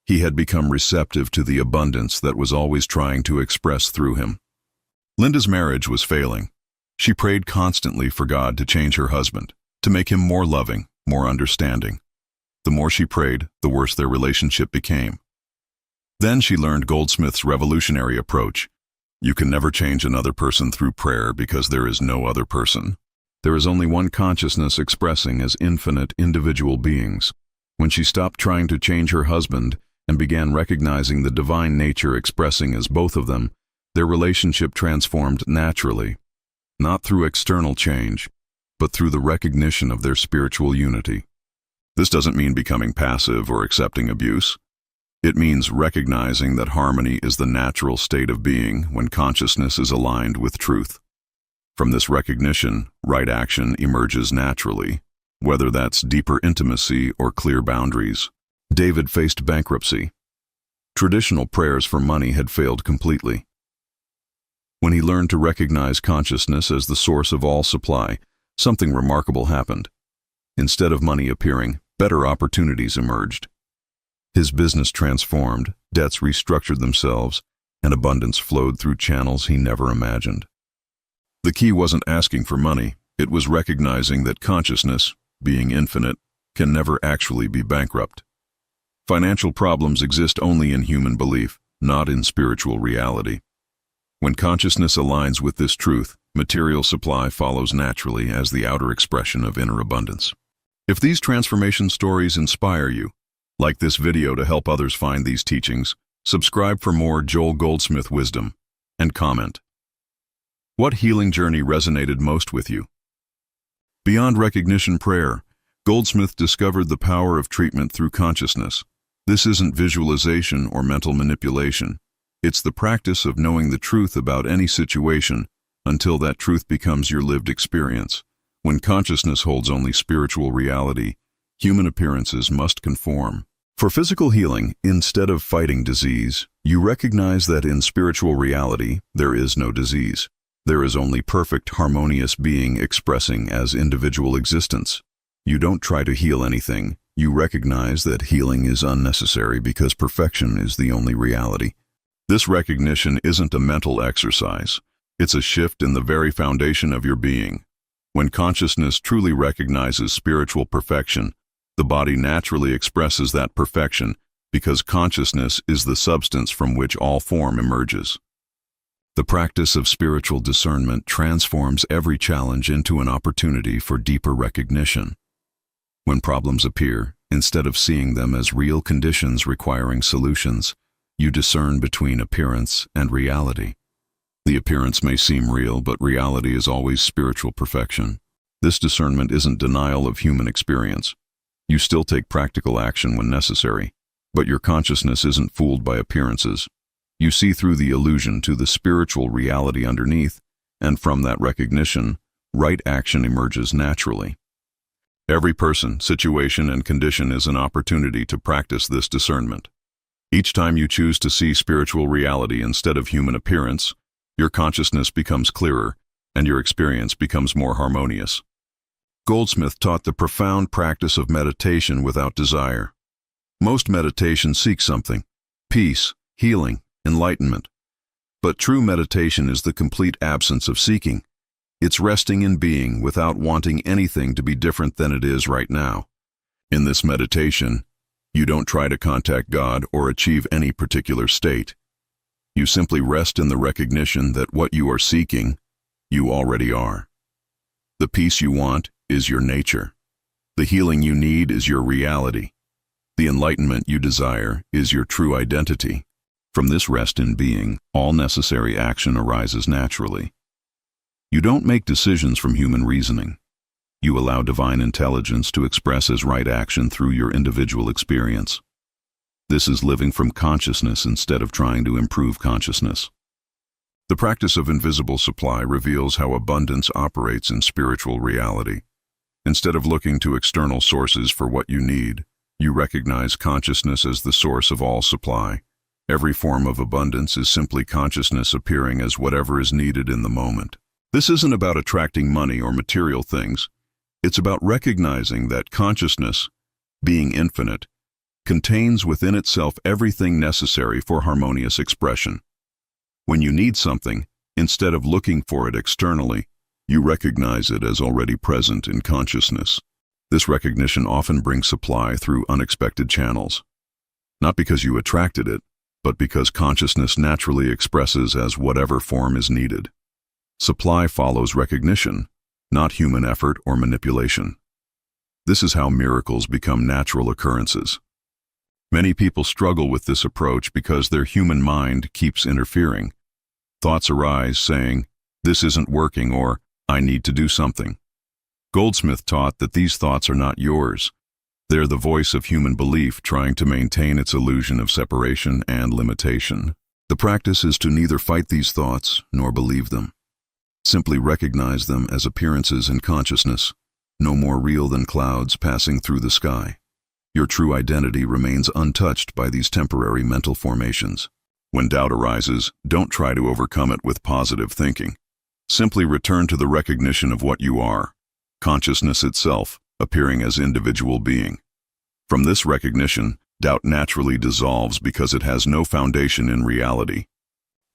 He had become receptive to the abundance that was always trying to express through him. Linda's marriage was failing. She prayed constantly for God to change her husband, to make him more loving, more understanding. The more she prayed, the worse their relationship became. Then she learned Goldsmith's revolutionary approach. You can never change another person through prayer because there is no other person. There is only one consciousness expressing as infinite individual beings. When she stopped trying to change her husband and began recognizing the divine nature expressing as both of them, their relationship transformed naturally, not through external change, but through the recognition of their spiritual unity. This doesn't mean becoming passive or accepting abuse. It means recognizing that harmony is the natural state of being when consciousness is aligned with truth. From this recognition, right action emerges naturally, whether that's deeper intimacy or clear boundaries. David faced bankruptcy. Traditional prayers for money had failed completely. When he learned to recognize consciousness as the source of all supply, something remarkable happened. Instead of money appearing, better opportunities emerged. His business transformed, debts restructured themselves, and abundance flowed through channels he never imagined. The key wasn't asking for money, it was recognizing that consciousness, being infinite, can never actually be bankrupt. Financial problems exist only in human belief, not in spiritual reality. When consciousness aligns with this truth, material supply follows naturally as the outer expression of inner abundance. If these transformation stories inspire you, like this video to help others find these teachings, subscribe for more Joel Goldsmith wisdom, and comment. What healing journey resonated most with you? Beyond recognition prayer, Goldsmith discovered the power of treatment through consciousness. This isn't visualization or mental manipulation. It's the practice of knowing the truth about any situation until that truth becomes your lived experience. When consciousness holds only spiritual reality, human appearances must conform. For physical healing, instead of fighting disease, you recognize that in spiritual reality, there is no disease. There is only perfect, harmonious being expressing as individual existence. You don't try to heal anything. You recognize that healing is unnecessary because perfection is the only reality. This recognition isn't a mental exercise. It's a shift in the very foundation of your being. When consciousness truly recognizes spiritual perfection, the body naturally expresses that perfection because consciousness is the substance from which all form emerges. The practice of spiritual discernment transforms every challenge into an opportunity for deeper recognition. When problems appear, instead of seeing them as real conditions requiring solutions, you discern between appearance and reality. The appearance may seem real, but reality is always spiritual perfection. This discernment isn't denial of human experience. You still take practical action when necessary, but your consciousness isn't fooled by appearances. You see through the illusion to the spiritual reality underneath, and from that recognition, right action emerges naturally. Every person, situation, and condition is an opportunity to practice this discernment. Each time you choose to see spiritual reality instead of human appearance, your consciousness becomes clearer, and your experience becomes more harmonious. Goldsmith taught the profound practice of meditation without desire. Most meditation seeks something: peace, healing, enlightenment. But true meditation is the complete absence of seeking. It's resting in being without wanting anything to be different than it is right now. In this meditation, you don't try to contact God or achieve any particular state. You simply rest in the recognition that what you are seeking, you already are. The peace you want is your nature. The healing you need is your reality. The enlightenment you desire is your true identity. From this rest in being, all necessary action arises naturally. You don't make decisions from human reasoning. You allow divine intelligence to express as right action through your individual experience. This is living from consciousness instead of trying to improve consciousness. The practice of invisible supply reveals how abundance operates in spiritual reality. Instead of looking to external sources for what you need, you recognize consciousness as the source of all supply. Every form of abundance is simply consciousness appearing as whatever is needed in the moment. This isn't about attracting money or material things. It's about recognizing that consciousness, being infinite, contains within itself everything necessary for harmonious expression. When you need something, instead of looking for it externally, you recognize it as already present in consciousness. This recognition often brings supply through unexpected channels. Not because you attracted it, but because consciousness naturally expresses as whatever form is needed. Supply follows recognition, not human effort or manipulation. This is how miracles become natural occurrences. Many people struggle with this approach because their human mind keeps interfering. Thoughts arise saying, "This isn't working," or "I need to do something." Goldsmith taught that these thoughts are not yours. They're the voice of human belief trying to maintain its illusion of separation and limitation. The practice is to neither fight these thoughts nor believe them. Simply recognize them as appearances in consciousness, no more real than clouds passing through the sky. Your true identity remains untouched by these temporary mental formations. When doubt arises, don't try to overcome it with positive thinking. Simply return to the recognition of what you are, consciousness itself, appearing as individual being. From this recognition, doubt naturally dissolves because it has no foundation in reality.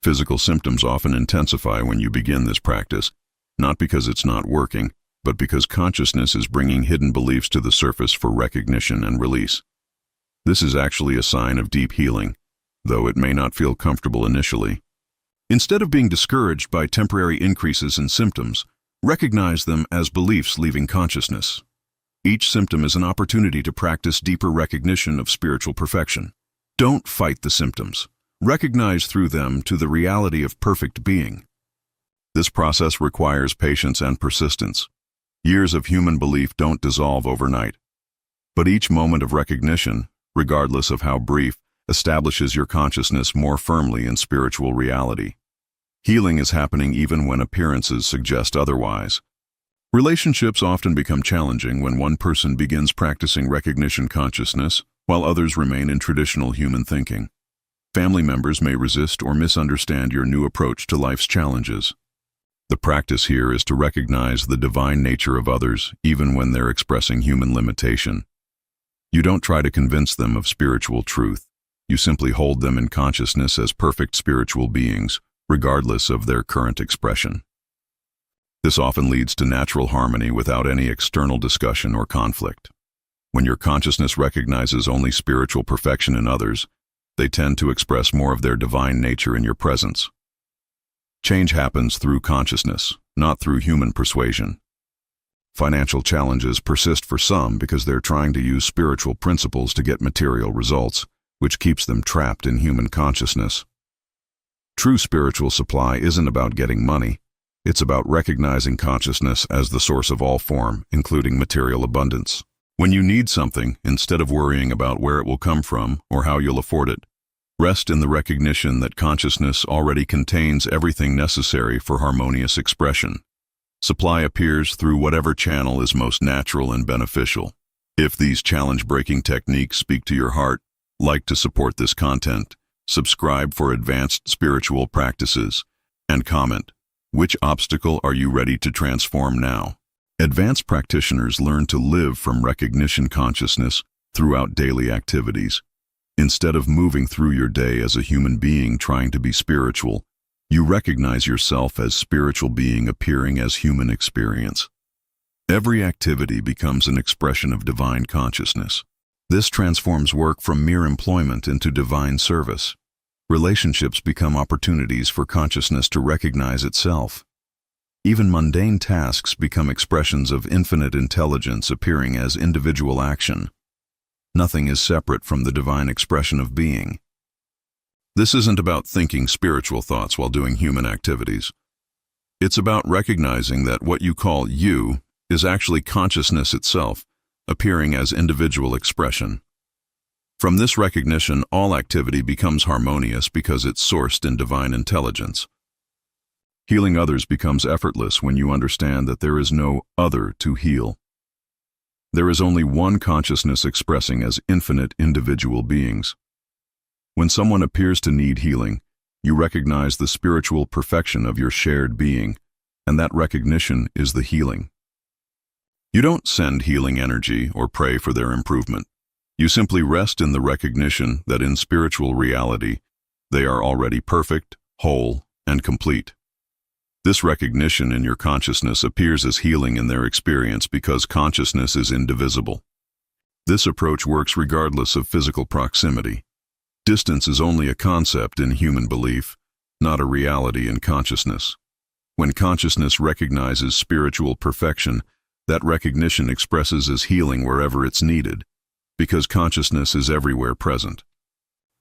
Physical symptoms often intensify when you begin this practice, not because it's not working, but because consciousness is bringing hidden beliefs to the surface for recognition and release. This is actually a sign of deep healing, though it may not feel comfortable initially. Instead of being discouraged by temporary increases in symptoms, recognize them as beliefs leaving consciousness. Each symptom is an opportunity to practice deeper recognition of spiritual perfection. Don't fight the symptoms. Recognize through them to the reality of perfect being. This process requires patience and persistence. Years of human belief don't dissolve overnight. But each moment of recognition, regardless of how brief, establishes your consciousness more firmly in spiritual reality. Healing is happening even when appearances suggest otherwise. Relationships often become challenging when one person begins practicing recognition consciousness, while others remain in traditional human thinking. Family members may resist or misunderstand your new approach to life's challenges. The practice here is to recognize the divine nature of others, even when they're expressing human limitation. You don't try to convince them of spiritual truth. You simply hold them in consciousness as perfect spiritual beings, regardless of their current expression. This often leads to natural harmony without any external discussion or conflict. When your consciousness recognizes only spiritual perfection in others, they tend to express more of their divine nature in your presence. Change happens through consciousness, not through human persuasion. Financial challenges persist for some because they're trying to use spiritual principles to get material results, which keeps them trapped in human consciousness. True spiritual supply isn't about getting money. It's about recognizing consciousness as the source of all form, including material abundance. When you need something, instead of worrying about where it will come from or how you'll afford it, rest in the recognition that consciousness already contains everything necessary for harmonious expression. Supply appears through whatever channel is most natural and beneficial. If these challenge-breaking techniques speak to your heart, like to support this content, subscribe for advanced spiritual practices, and comment, which obstacle are you ready to transform now? Advanced practitioners learn to live from recognition consciousness throughout daily activities. Instead of moving through your day as a human being trying to be spiritual, you recognize yourself as spiritual being appearing as human experience. Every activity becomes an expression of divine consciousness. This transforms work from mere employment into divine service. Relationships become opportunities for consciousness to recognize itself. Even mundane tasks become expressions of infinite intelligence appearing as individual action. Nothing is separate from the divine expression of being. This isn't about thinking spiritual thoughts while doing human activities. It's about recognizing that what you call you is actually consciousness itself, appearing as individual expression. From this recognition, all activity becomes harmonious because it's sourced in divine intelligence. Healing others becomes effortless when you understand that there is no other to heal. There is only one consciousness expressing as infinite individual beings. When someone appears to need healing, you recognize the spiritual perfection of your shared being, and that recognition is the healing. You don't send healing energy or pray for their improvement. You simply rest in the recognition that in spiritual reality, they are already perfect, whole, and complete. This recognition in your consciousness appears as healing in their experience because consciousness is indivisible. This approach works regardless of physical proximity. Distance is only a concept in human belief, not a reality in consciousness. When consciousness recognizes spiritual perfection, that recognition expresses as healing wherever it's needed, because consciousness is everywhere present.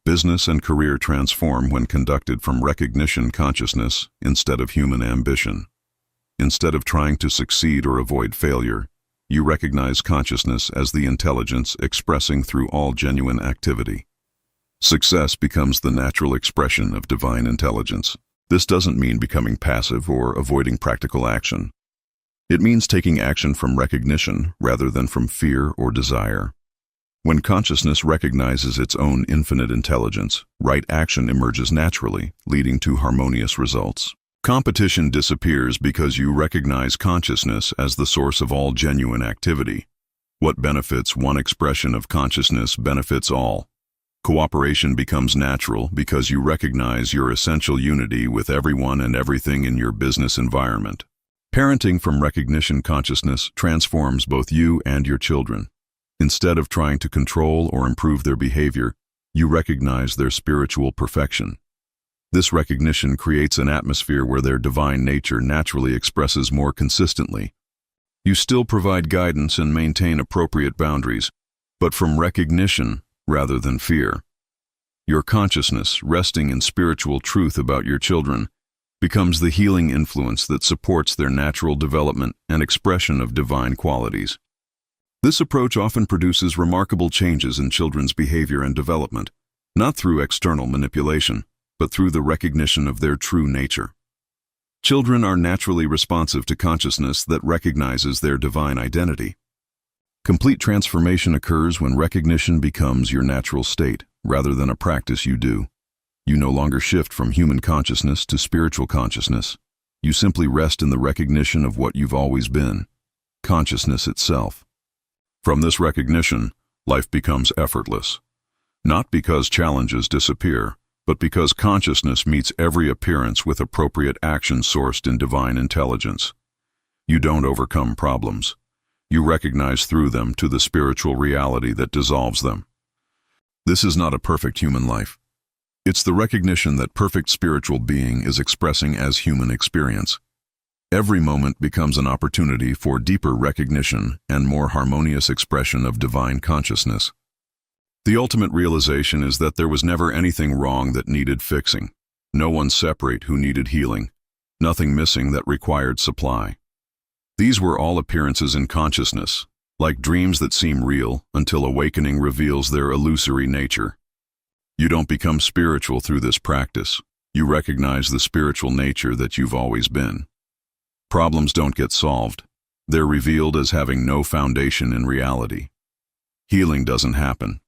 Business and career transform when conducted from recognition consciousness instead of human ambition. Instead of trying to succeed or avoid failure, you recognize consciousness as the intelligence expressing through all genuine activity. Success becomes the natural expression of divine intelligence. This doesn't mean becoming passive or avoiding practical action. It means taking action from recognition rather than from fear or desire. When consciousness recognizes its own infinite intelligence, right action emerges naturally, leading to harmonious results. Competition disappears because you recognize consciousness as the source of all genuine activity. What benefits one expression of consciousness benefits all. Cooperation becomes natural because you recognize your essential unity with everyone and everything in your business environment. Parenting from recognition consciousness transforms both you and your children. Instead of trying to control or improve their behavior, you recognize their spiritual perfection. This recognition creates an atmosphere where their divine nature naturally expresses more consistently. You still provide guidance and maintain appropriate boundaries, but from recognition rather than fear. Your consciousness, resting in spiritual truth about your children, becomes the healing influence that supports their natural development and expression of divine qualities. This approach often produces remarkable changes in children's behavior and development, not through external manipulation, but through the recognition of their true nature. Children are naturally responsive to consciousness that recognizes their divine identity. Complete transformation occurs when recognition becomes your natural state, rather than a practice you do. You no longer shift from human consciousness to spiritual consciousness. You simply rest in the recognition of what you've always been, consciousness itself. From this recognition, life becomes effortless. Not because challenges disappear, but because consciousness meets every appearance with appropriate action sourced in divine intelligence. You don't overcome problems. You recognize through them to the spiritual reality that dissolves them. This is not a perfect human life. It's the recognition that perfect spiritual being is expressing as human experience. Every moment becomes an opportunity for deeper recognition and more harmonious expression of divine consciousness. The ultimate realization is that there was never anything wrong that needed fixing, no one separate who needed healing, nothing missing that required supply. These were all appearances in consciousness, like dreams that seem real until awakening reveals their illusory nature. You don't become spiritual through this practice. You recognize the spiritual nature that you've always been. Problems don't get solved. They're revealed as having no foundation in reality. Healing doesn't happen.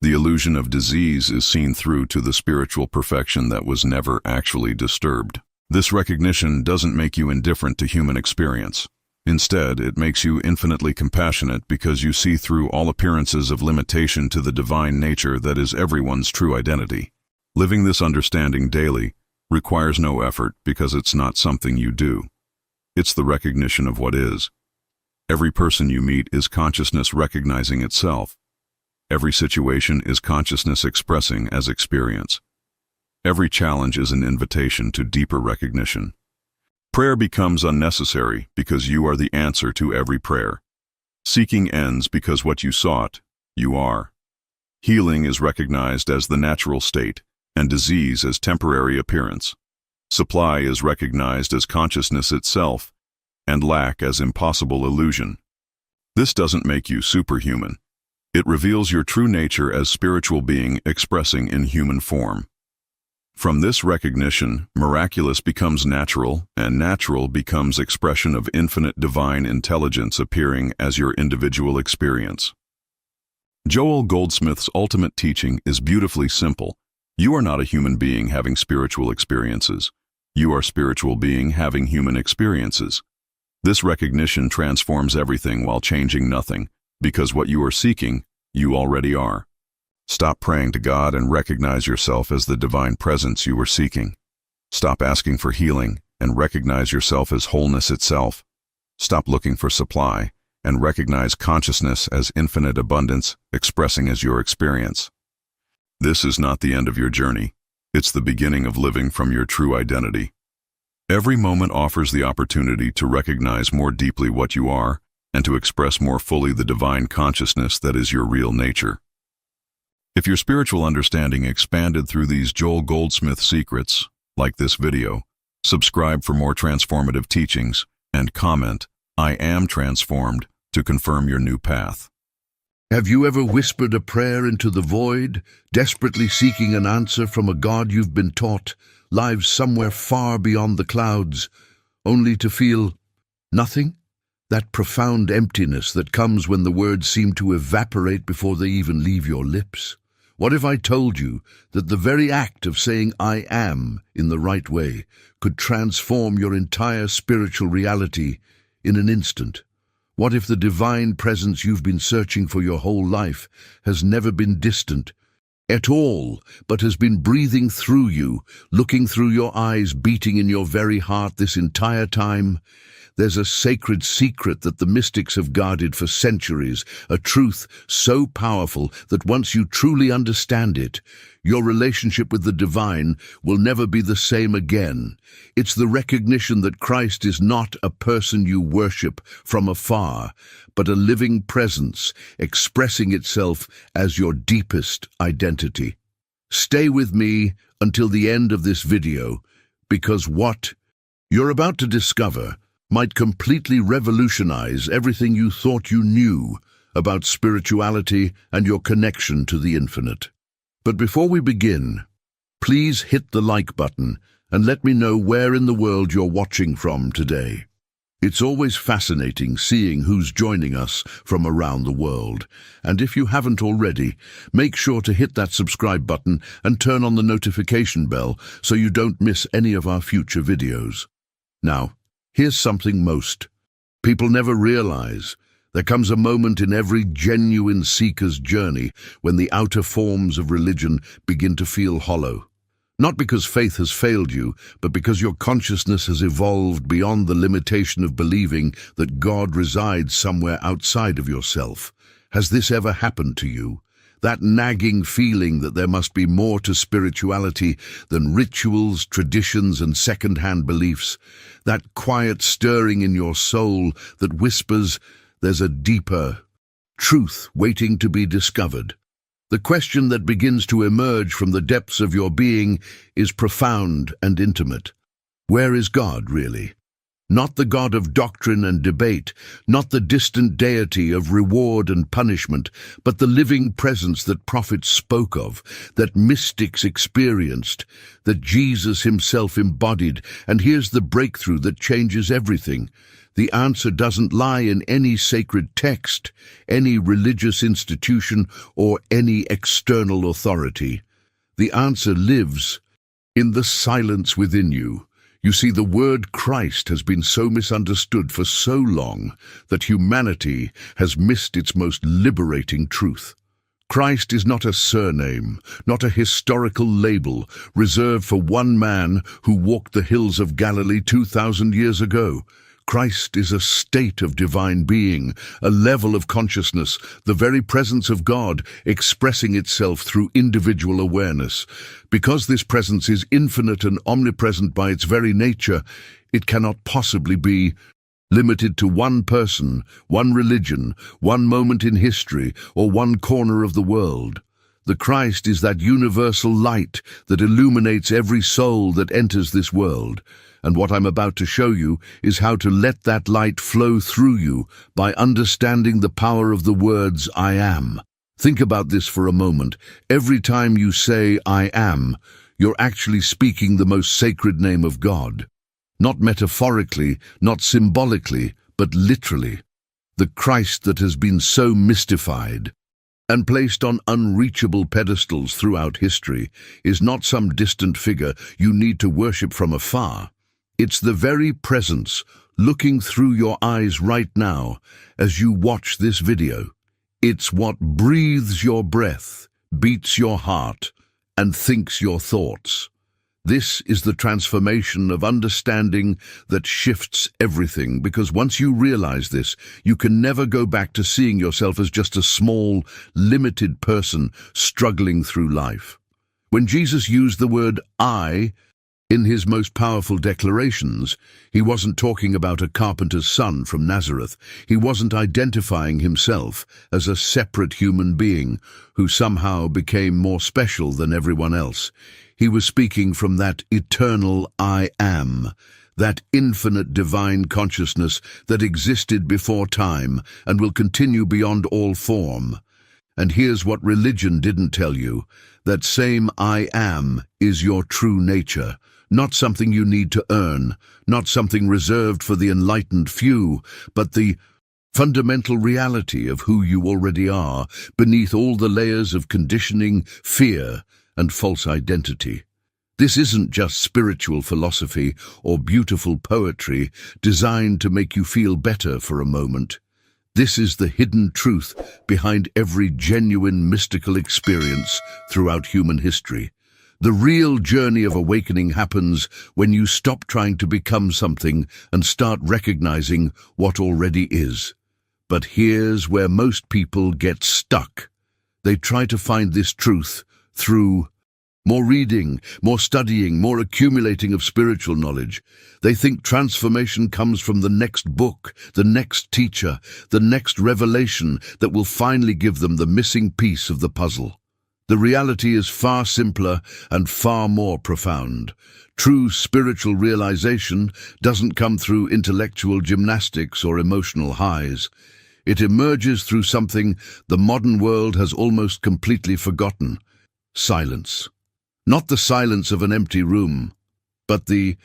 The illusion of disease is seen through to the spiritual perfection that was never actually disturbed. This recognition doesn't make you indifferent to human experience. Instead, it makes you infinitely compassionate because you see through all appearances of limitation to the divine nature that is everyone's true identity. Living this understanding daily requires no effort because it's not something you do. It's the recognition of what is. Every person you meet is consciousness recognizing itself. Every situation is consciousness expressing as experience. Every challenge is an invitation to deeper recognition. Prayer becomes unnecessary because you are the answer to every prayer. Seeking ends because what you sought, you are. Healing is recognized as the natural state, and disease as temporary appearance. Supply is recognized as consciousness itself, and lack as impossible illusion. This doesn't make you superhuman. It reveals your true nature as spiritual being expressing in human form. From this recognition, miraculous becomes natural, and natural becomes expression of infinite divine intelligence appearing as your individual experience. Joel Goldsmith's ultimate teaching is beautifully simple. You are not a human being having spiritual experiences. You are a spiritual being having human experiences. This recognition transforms everything while changing nothing, because what you are seeking, You already are. Stop praying to God and recognize yourself as the divine presence you were seeking. Stop asking for healing and recognize yourself as wholeness itself. Stop looking for supply and recognize consciousness as infinite abundance expressing as your experience. This is not the end of your journey. It's the beginning of living from your true identity. Every moment offers the opportunity to recognize more deeply what you are and to express more fully the divine consciousness that is your real nature. If your spiritual understanding expanded through these Joel Goldsmith secrets, like this video, subscribe for more transformative teachings, and comment, "I am transformed," to confirm your new path. Have you ever whispered a prayer into the void, desperately seeking an answer from a God you've been taught lives somewhere far beyond the clouds, only to feel nothing? That profound emptiness that comes when the words seem to evaporate before they even leave your lips. What if I told you that the very act of saying "I am" in the right way could transform your entire spiritual reality in an instant? What if the divine presence you've been searching for your whole life has never been distant at all, but has been breathing through you, looking through your eyes, beating in your very heart this entire time? There's a sacred secret that the mystics have guarded for centuries, a truth so powerful that once you truly understand it, your relationship with the divine will never be the same again. It's the recognition that Christ is not a person you worship from afar, but a living presence expressing itself as your deepest identity. Stay with me until the end of this video, because what you're about to discover might completely revolutionize everything you thought you knew about spirituality and your connection to the infinite. But before we begin, please hit the like button and let me know where in the world you're watching from today. It's always fascinating seeing who's joining us from around the world. And if you haven't already, make sure to hit that subscribe button and turn on the notification bell so you don't miss any of our future videos. Now, here's something most people never realize. There comes a moment in every genuine seeker's journey when the outer forms of religion begin to feel hollow. Not because faith has failed you, but because your consciousness has evolved beyond the limitation of believing that God resides somewhere outside of yourself. Has this ever happened to you? That nagging feeling that there must be more to spirituality than rituals, traditions, and second-hand beliefs. That quiet stirring in your soul that whispers, there's a deeper truth waiting to be discovered. The question that begins to emerge from the depths of your being is profound and intimate. Where is God, really? Not the God of doctrine and debate, not the distant deity of reward and punishment, but the living presence that prophets spoke of, that mystics experienced, that Jesus himself embodied. And here's the breakthrough that changes everything. The answer doesn't lie in any sacred text, any religious institution, or any external authority. The answer lives in the silence within you. You see, the word Christ has been so misunderstood for so long that humanity has missed its most liberating truth. Christ is not a surname, not a historical label reserved for one man who walked the hills of Galilee 2,000 years ago. Christ is a state of divine being, a level of consciousness, the very presence of God expressing itself through individual awareness. Because this presence is infinite and omnipresent by its very nature, it cannot possibly be limited to one person, one religion, one moment in history, or one corner of the world. The Christ is that universal light that illuminates every soul that enters this world. And what I'm about to show you is how to let that light flow through you by understanding the power of the words "I am." Think about this for a moment. Every time you say "I am," you're actually speaking the most sacred name of God. Not metaphorically, not symbolically, but literally. The Christ that has been so mystified and placed on unreachable pedestals throughout history is not some distant figure you need to worship from afar. It's the very presence looking through your eyes right now as you watch this video. It's what breathes your breath, beats your heart, and thinks your thoughts. This is the transformation of understanding that shifts everything, because once you realize this, you can never go back to seeing yourself as just a small, limited person struggling through life. When Jesus used the word I in his most powerful declarations, he wasn't talking about a carpenter's son from Nazareth. He wasn't identifying himself as a separate human being who somehow became more special than everyone else. He was speaking from that eternal I am, that infinite divine consciousness that existed before time and will continue beyond all form. And here's what religion didn't tell you: that same I am is your true nature, not something you need to earn, not something reserved for the enlightened few, but the fundamental reality of who you already are, beneath all the layers of conditioning, fear, and false identity. This isn't just spiritual philosophy or beautiful poetry designed to make you feel better for a moment. This is the hidden truth behind every genuine mystical experience throughout human history. The real journey of awakening happens when you stop trying to become something and start recognizing what already is. But here's where most people get stuck. They try to find this truth through more reading, more studying, more accumulating of spiritual knowledge. They think transformation comes from the next book, the next teacher, the next revelation that will finally give them the missing piece of the puzzle. The reality is far simpler and far more profound. True spiritual realization doesn't come through intellectual gymnastics or emotional highs. It emerges through something the modern world has almost completely forgotten: silence. Not the silence of an empty room, but the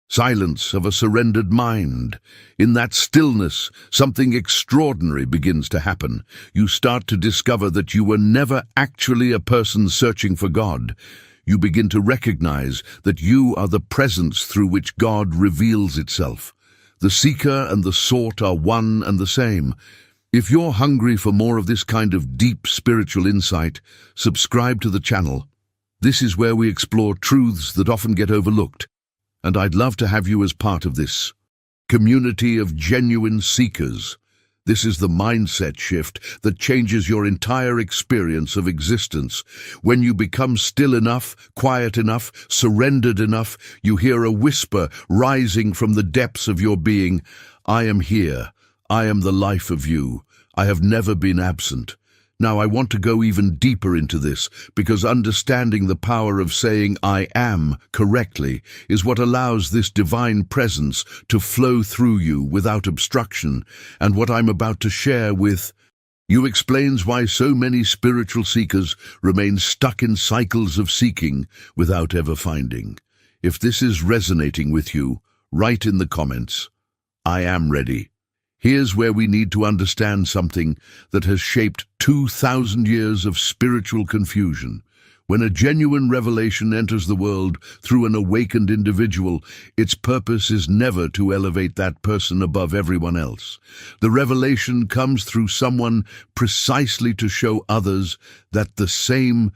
silence of a surrendered mind. In that stillness, something extraordinary begins to happen. You start to discover that you were never actually a person searching for God. You begin to recognize that you are the presence through which God reveals itself. The seeker and the sought are one and the same. If you're hungry for more of this kind of deep spiritual insight, subscribe to the channel. This is where we explore truths that often get overlooked, and I'd love to have you as part of this community of genuine seekers. This is the mindset shift that changes your entire experience of existence. When you become still enough, quiet enough, surrendered enough, you hear a whisper rising from the depths of your being: I am here. I am the life of you. I have never been absent. Now, I want to go even deeper into this, because understanding the power of saying I am correctly is what allows this divine presence to flow through you without obstruction. And what I'm about to share with you explains why so many spiritual seekers remain stuck in cycles of seeking without ever finding. If this is resonating with you, write in the comments, I am ready. Here's where we need to understand something that has shaped 2,000 years of spiritual confusion. When a genuine revelation enters the world through an awakened individual, its purpose is never to elevate that person above everyone else. The revelation comes through someone precisely to show others that the same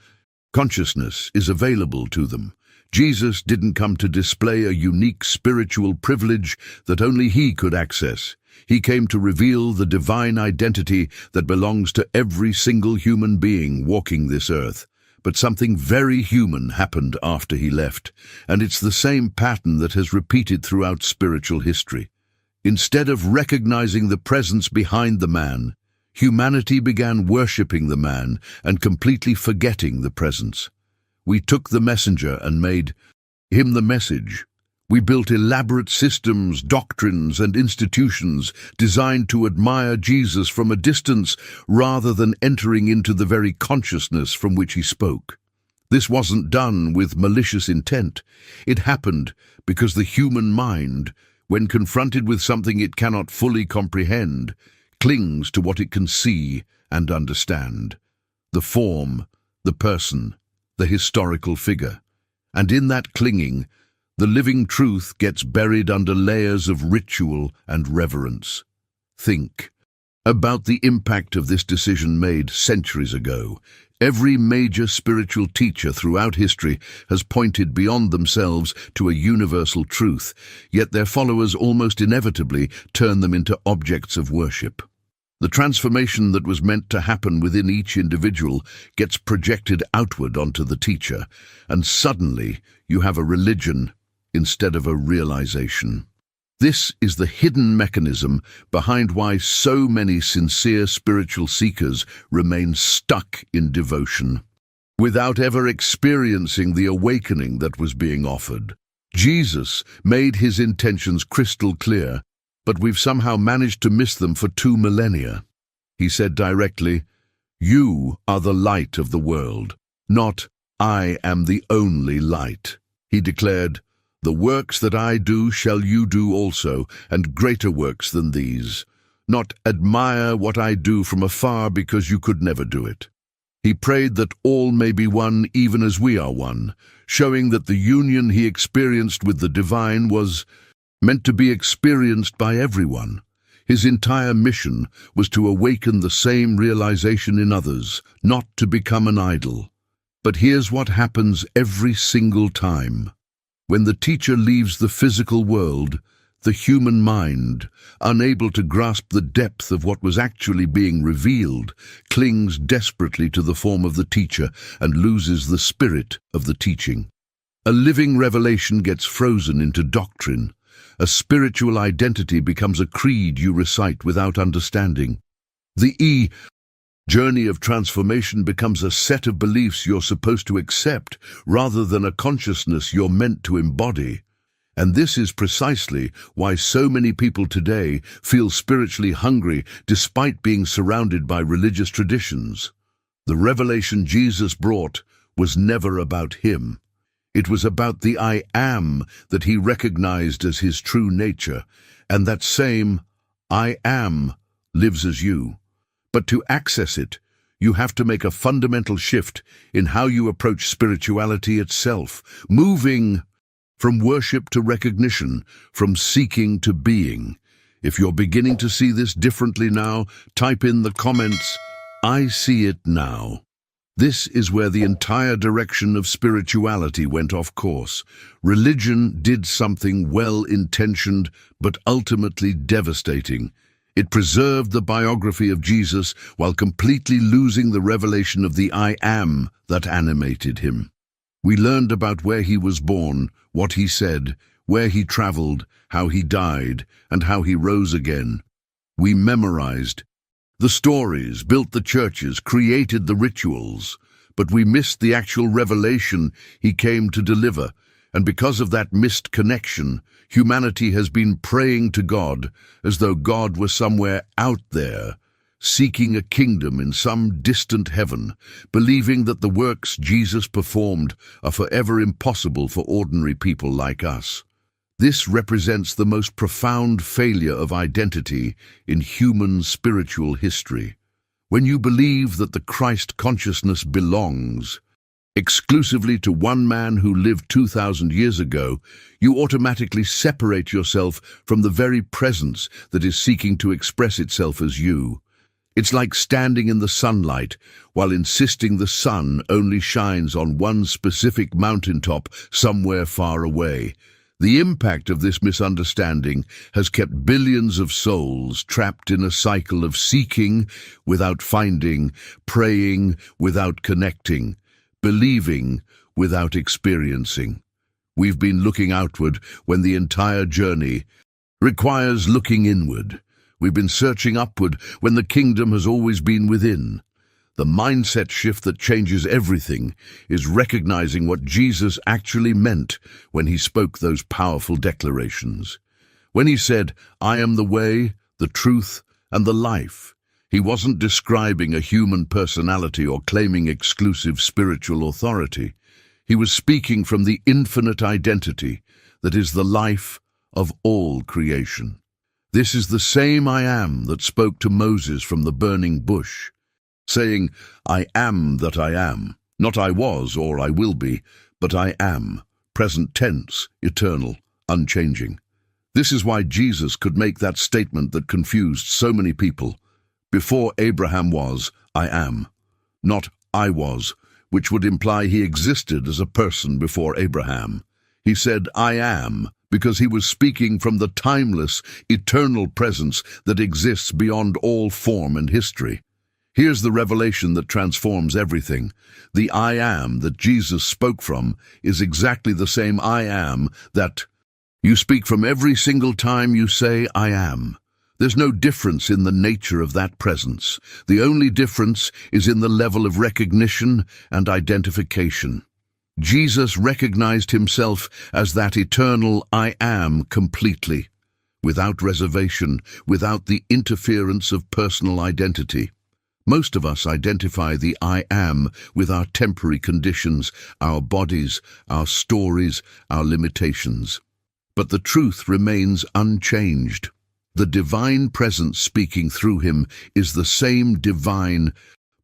consciousness is available to them. Jesus didn't come to display a unique spiritual privilege that only he could access. He came to reveal the divine identity that belongs to every single human being walking this earth. But something very human happened after he left, and it's the same pattern that has repeated throughout spiritual history. Instead of recognizing the presence behind the man, humanity began worshipping the man and completely forgetting the presence. We took the messenger and made him the message. We built elaborate systems, doctrines, and institutions designed to admire Jesus from a distance rather than entering into the very consciousness from which he spoke. This wasn't done with malicious intent. It happened because the human mind, when confronted with something it cannot fully comprehend, clings to what it can see and understand: the form, the person, the historical figure. And in that clinging, the living truth gets buried under layers of ritual and reverence. Think, about the impact of this decision made centuries ago. Every major spiritual teacher throughout history has pointed beyond themselves to a universal truth, yet their followers almost inevitably turn them into objects of worship. The transformation that was meant to happen within each individual gets projected outward onto the teacher, and suddenly you have a religion instead of a realization. This is the hidden mechanism behind why so many sincere spiritual seekers remain stuck in devotion, without ever experiencing the awakening that was being offered. Jesus made his intentions crystal clear, but we've somehow managed to miss them for 2 millennia. He said directly, "You are the light of the world," not "I am the only light." He declared, "The works that I do shall you do also, and greater works than these." Not "Admire what I do from afar because you could never do it." He prayed that all may be one even as we are one, showing that the union he experienced with the divine was meant to be experienced by everyone. His entire mission was to awaken the same realization in others, not to become an idol. But here's what happens every single time. When the teacher leaves the physical world, the human mind, unable to grasp the depth of what was actually being revealed, clings desperately to the form of the teacher and loses the spirit of the teaching. A living revelation gets frozen into doctrine. A spiritual identity becomes a creed you recite without understanding. The journey of transformation becomes a set of beliefs you're supposed to accept rather than a consciousness you're meant to embody. And this is precisely why so many people today feel spiritually hungry despite being surrounded by religious traditions. The revelation Jesus brought was never about him. It was about the I am that he recognized as his true nature, and that same I am lives as you. But to access it, you have to make a fundamental shift in how you approach spirituality itself, moving from worship to recognition, from seeking to being. If you're beginning to see this differently now, type in the comments, "I see it now." This is where the entire direction of spirituality went off course. Religion did something well-intentioned but ultimately devastating. It preserved the biography of Jesus while completely losing the revelation of the I am that animated him. We learned about where he was born, what he said, where he traveled, how he died, and how he rose again. We memorized the stories, built the churches, created the rituals, but we missed the actual revelation he came to deliver, and because of that missed connection, humanity has been praying to God as though God were somewhere out there, seeking a kingdom in some distant heaven, believing that the works Jesus performed are forever impossible for ordinary people like us. This represents the most profound failure of identity in human spiritual history. When you believe that the Christ consciousness belongs exclusively to one man who lived 2,000 years ago, you automatically separate yourself from the very presence that is seeking to express itself as you. It's like standing in the sunlight while insisting the sun only shines on one specific mountaintop somewhere far away. The impact of this misunderstanding has kept billions of souls trapped in a cycle of seeking without finding, praying without connecting, believing without experiencing. We've been looking outward when the entire journey requires looking inward. We've been searching upward when the kingdom has always been within. The mindset shift that changes everything is recognizing what Jesus actually meant when he spoke those powerful declarations. When he said, "I am the way, the truth, and the life," he wasn't describing a human personality or claiming exclusive spiritual authority. He was speaking from the infinite identity that is the life of all creation. This is the same I am that spoke to Moses from the burning bush, saying, "I am that I am," not "I was" or "I will be," but "I am," present tense, eternal, unchanging. This is why Jesus could make that statement that confused so many people. Before Abraham was, I am. Not I was, which would imply he existed as a person before Abraham. He said, I am, because he was speaking from the timeless, eternal presence that exists beyond all form and history. Here's the revelation that transforms everything. The I am that Jesus spoke from is exactly the same I am that you speak from every single time you say I am. There's no difference in the nature of that presence. The only difference is in the level of recognition and identification. Jesus recognized himself as that eternal I am completely, without reservation, without the interference of personal identity. Most of us identify the I am with our temporary conditions, our bodies, our stories, our limitations. But the truth remains unchanged. The divine presence speaking through him is the same divine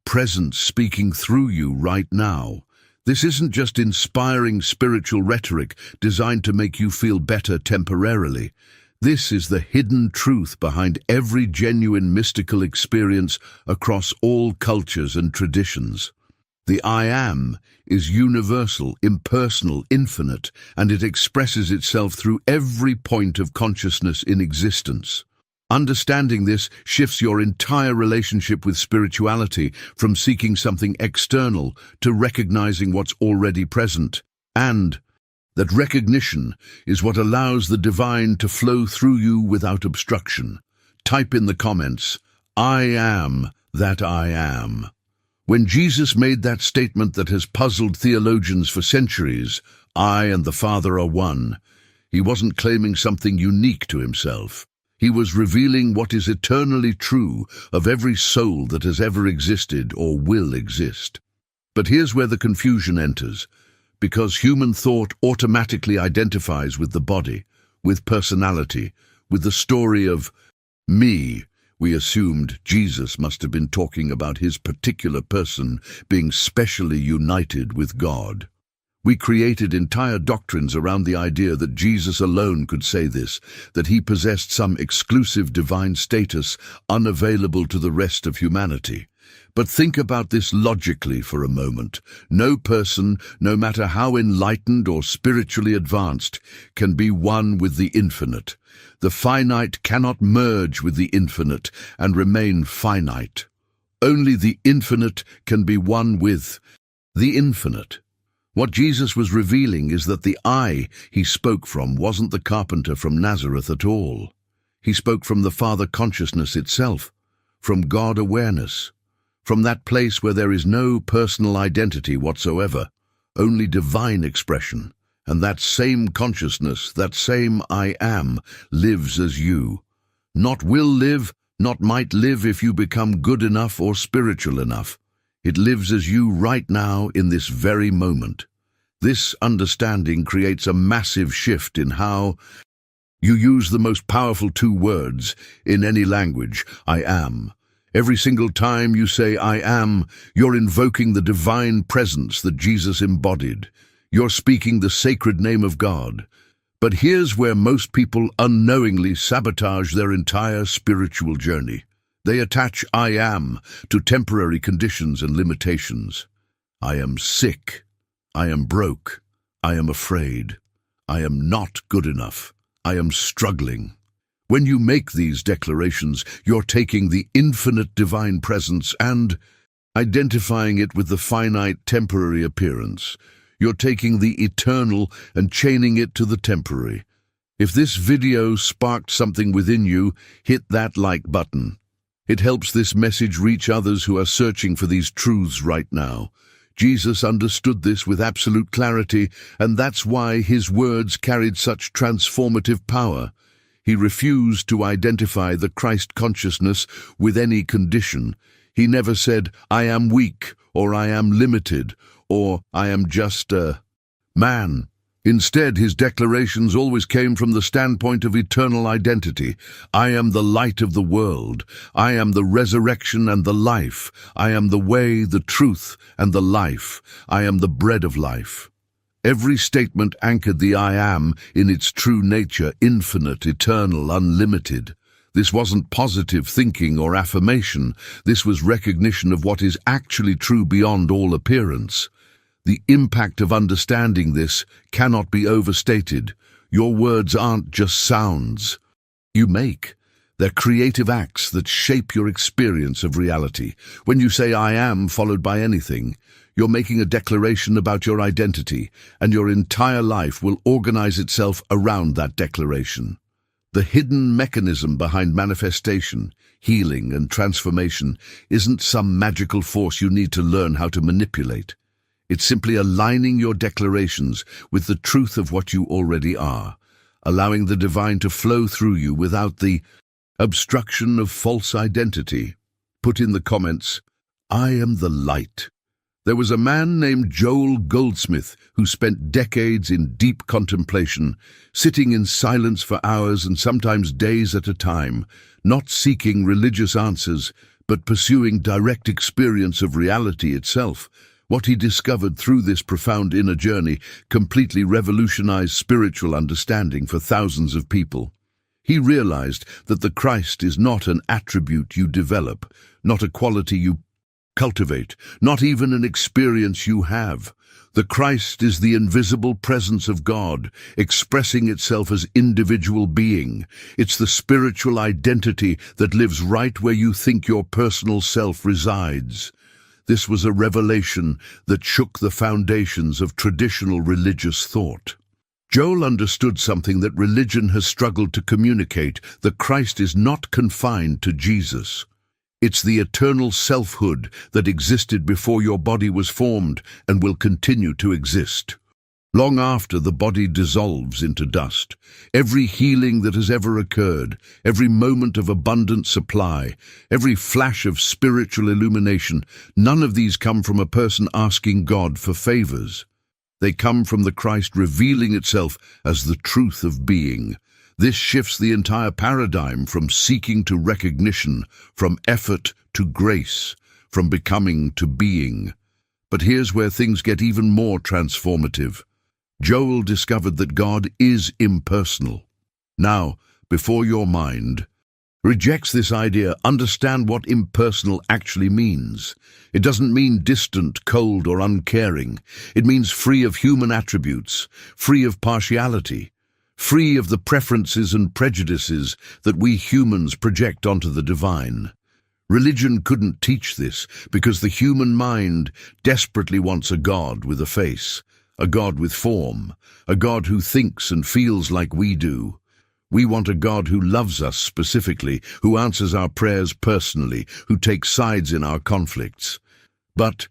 presence speaking through you right now. This isn't just inspiring spiritual rhetoric designed to make you feel better temporarily. This is the hidden truth behind every genuine mystical experience across all cultures and traditions. The I am is universal, impersonal, infinite, and it expresses itself through every point of consciousness in existence. Understanding this shifts your entire relationship with spirituality from seeking something external to recognizing what's already present. And that recognition is what allows the divine to flow through you without obstruction. Type in the comments, I am that I am. When Jesus made that statement that has puzzled theologians for centuries, I and the Father are one, he wasn't claiming something unique to himself. He was revealing what is eternally true of every soul that has ever existed or will exist. But here's where the confusion enters. Because human thought automatically identifies with the body, with personality, with the story of me, we assumed Jesus must have been talking about his particular person being specially united with God. We created entire doctrines around the idea that Jesus alone could say this, that he possessed some exclusive divine status unavailable to the rest of humanity. But think about this logically for a moment. No person, no matter how enlightened or spiritually advanced, can be one with the infinite. The finite cannot merge with the infinite and remain finite. Only the infinite can be one with the infinite. What Jesus was revealing is that the I he spoke from wasn't the carpenter from Nazareth at all. He spoke from the Father consciousness itself, from God awareness, from that place where there is no personal identity whatsoever, only divine expression. And that same consciousness, that same I am, lives as you. Not will live, not might live if you become good enough or spiritual enough. It lives as you right now in this very moment. This understanding creates a massive shift in how you use the most powerful two words in any language, I am. Every single time you say I am, you're invoking the divine presence that Jesus embodied. You're speaking the sacred name of God. But here's where most people unknowingly sabotage their entire spiritual journey. They attach I am to temporary conditions and limitations. I am sick. I am broke. I am afraid. I am not good enough. I am struggling. When you make these declarations, you're taking the infinite divine presence and identifying it with the finite temporary appearance. You're taking the eternal and chaining it to the temporary. If this video sparked something within you, hit that like button. It helps this message reach others who are searching for these truths right now. Jesus understood this with absolute clarity, and that's why his words carried such transformative power. He refused to identify the Christ consciousness with any condition. He never said, I am weak, or I am limited, or I am just a man. Instead, his declarations always came from the standpoint of eternal identity. I am the light of the world. I am the resurrection and the life. I am the way, the truth, and the life. I am the bread of life. Every statement anchored the I am in its true nature, infinite, eternal, unlimited. This wasn't positive thinking or affirmation. This was recognition of what is actually true beyond all appearance. The impact of understanding this cannot be overstated. Your words aren't just sounds you make. They're creative acts that shape your experience of reality. When you say "I am" followed by anything, you're making a declaration about your identity, and your entire life will organize itself around that declaration. The hidden mechanism behind manifestation, healing, and transformation isn't some magical force you need to learn how to manipulate. It's simply aligning your declarations with the truth of what you already are, allowing the divine to flow through you without the obstruction of false identity. Put in the comments, "I am the light." There was a man named Joel Goldsmith who spent decades in deep contemplation, sitting in silence for hours and sometimes days at a time, not seeking religious answers, but pursuing direct experience of reality itself. What he discovered through this profound inner journey completely revolutionized spiritual understanding for thousands of people. He realized that the Christ is not an attribute you develop, not a quality you cultivate, not even an experience you have. The Christ is the invisible presence of God, expressing itself as individual being. It's the spiritual identity that lives right where you think your personal self resides. This was a revelation that shook the foundations of traditional religious thought. Joel understood something that religion has struggled to communicate: that Christ is not confined to Jesus. It's the eternal selfhood that existed before your body was formed and will continue to exist long after the body dissolves into dust. Every healing that has ever occurred, every moment of abundant supply, every flash of spiritual illumination, none of these come from a person asking God for favors. They come from the Christ revealing itself as the truth of being. This shifts the entire paradigm from seeking to recognition, from effort to grace, from becoming to being. But here's where things get even more transformative. Joel discovered that God is impersonal. Now, before your mind rejects this idea, understand what impersonal actually means. It doesn't mean distant, cold, or uncaring. It means free of human attributes, free of partiality, free of the preferences and prejudices that we humans project onto the divine. Religion couldn't teach this because the human mind desperately wants a God with a face, a God with form, a God who thinks and feels like we do. We want a God who loves us specifically, who answers our prayers personally, who takes sides in our conflicts. But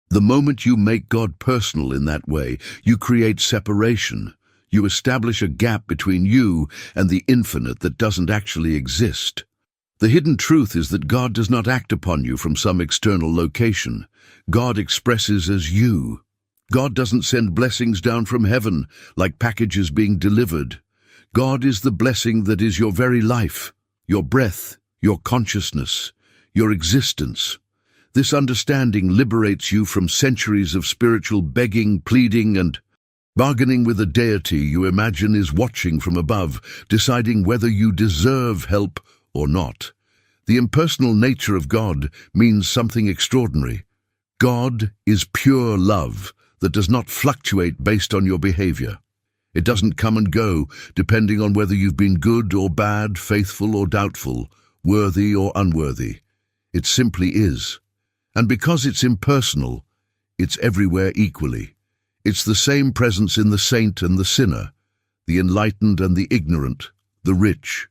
the moment you make God personal in that way, you create separation. You establish a gap between you and the infinite that doesn't actually exist. The hidden truth is that God does not act upon you from some external location. God expresses as you. God doesn't send blessings down from heaven like packages being delivered. God is the blessing that is your very life, your breath, your consciousness, your existence. This understanding liberates you from centuries of spiritual begging, pleading, and bargaining with a deity you imagine is watching from above, deciding whether you deserve help or not. The impersonal nature of God means something extraordinary. God is pure love that does not fluctuate based on your behavior. It doesn't come and go depending on whether you've been good or bad, faithful or doubtful, worthy or unworthy. It simply is. And because it's impersonal, it's everywhere equally. It's the same presence in the saint and the sinner, the enlightened and the ignorant, the rich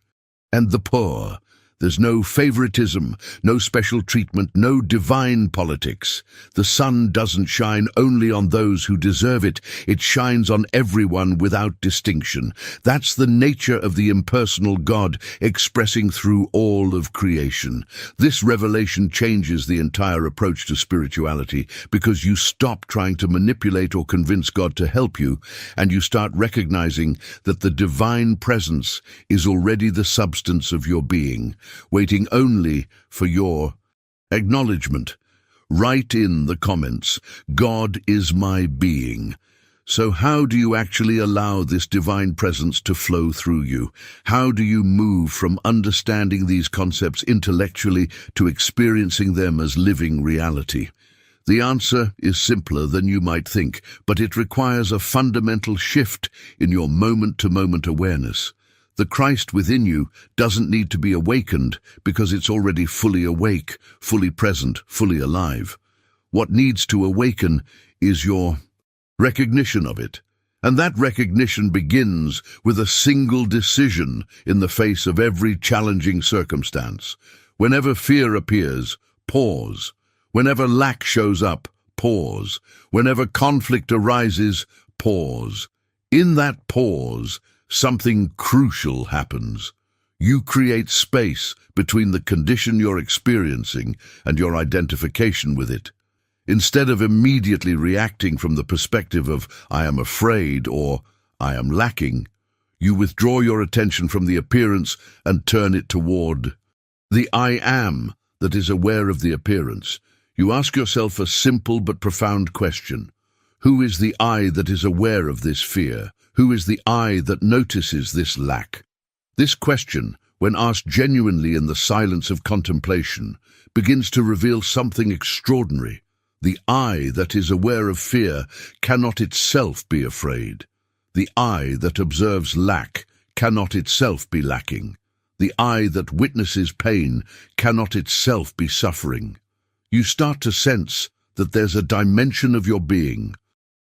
and the poor. There's no favoritism, no special treatment, no divine politics. The sun doesn't shine only on those who deserve it. It shines on everyone without distinction. That's the nature of the impersonal God expressing through all of creation. This revelation changes the entire approach to spirituality because you stop trying to manipulate or convince God to help you, and you start recognizing that the divine presence is already the substance of your being, waiting only for your acknowledgement. Write in the comments, "God is my being." So how do you actually allow this divine presence to flow through you? How do you move from understanding these concepts intellectually to experiencing them as living reality? The answer is simpler than you might think, but it requires a fundamental shift in your moment-to-moment awareness. The Christ within you doesn't need to be awakened because it's already fully awake, fully present, fully alive. What needs to awaken is your recognition of it. And that recognition begins with a single decision in the face of every challenging circumstance. Whenever fear appears, pause. Whenever lack shows up, pause. Whenever conflict arises, pause. In that pause, something crucial happens. You create space between the condition you're experiencing and your identification with it. Instead of immediately reacting from the perspective of "I am afraid" or "I am lacking," you withdraw your attention from the appearance and turn it toward the "I am" that is aware of the appearance. You ask yourself a simple but profound question. Who is the I that is aware of this fear? Who is the I that notices this lack? This question, when asked genuinely in the silence of contemplation, begins to reveal something extraordinary. The I that is aware of fear cannot itself be afraid. The I that observes lack cannot itself be lacking. The I that witnesses pain cannot itself be suffering. You start to sense that there's a dimension of your being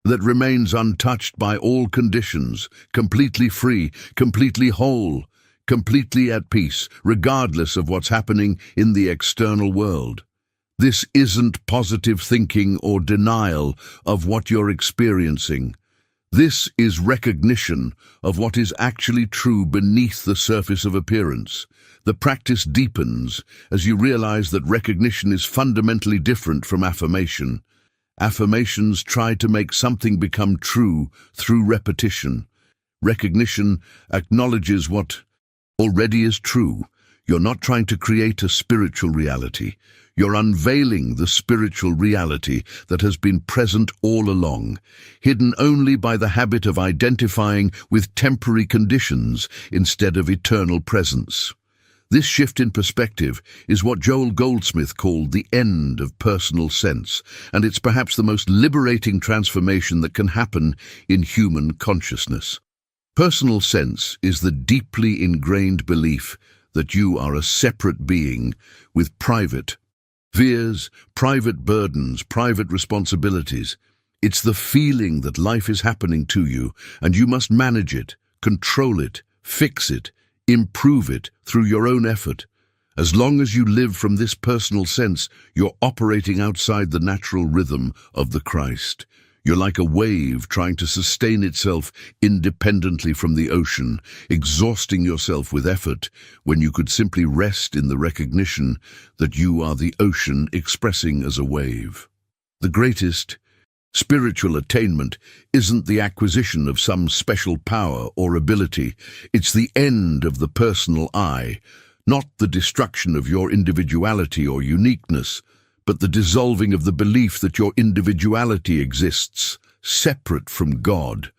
that remains untouched by all conditions, completely free, completely whole, completely at peace, regardless of what's happening in the external world. This isn't positive thinking or denial of what you're experiencing. This is recognition of what is actually true beneath the surface of appearance. The practice deepens as you realize that recognition is fundamentally different from affirmation. Affirmations try to make something become true through repetition. Recognition acknowledges what already is true. You're not trying to create a spiritual reality. You're unveiling the spiritual reality that has been present all along, hidden only by the habit of identifying with temporary conditions instead of eternal presence. This shift in perspective is what Joel Goldsmith called the end of personal sense, and it's perhaps the most liberating transformation that can happen in human consciousness. Personal sense is the deeply ingrained belief that you are a separate being with private fears, private burdens, private responsibilities. It's the feeling that life is happening to you, and you must manage it, control it, fix it, improve it through your own effort. As long as you live from this personal sense, you're operating outside the natural rhythm of the Christ. You're like a wave trying to sustain itself independently from the ocean, exhausting yourself with effort when you could simply rest in the recognition that you are the ocean expressing as a wave. The greatest spiritual attainment isn't the acquisition of some special power or ability. It's the end of the personal I, not the destruction of your individuality or uniqueness, but the dissolving of the belief that your individuality exists separate from God.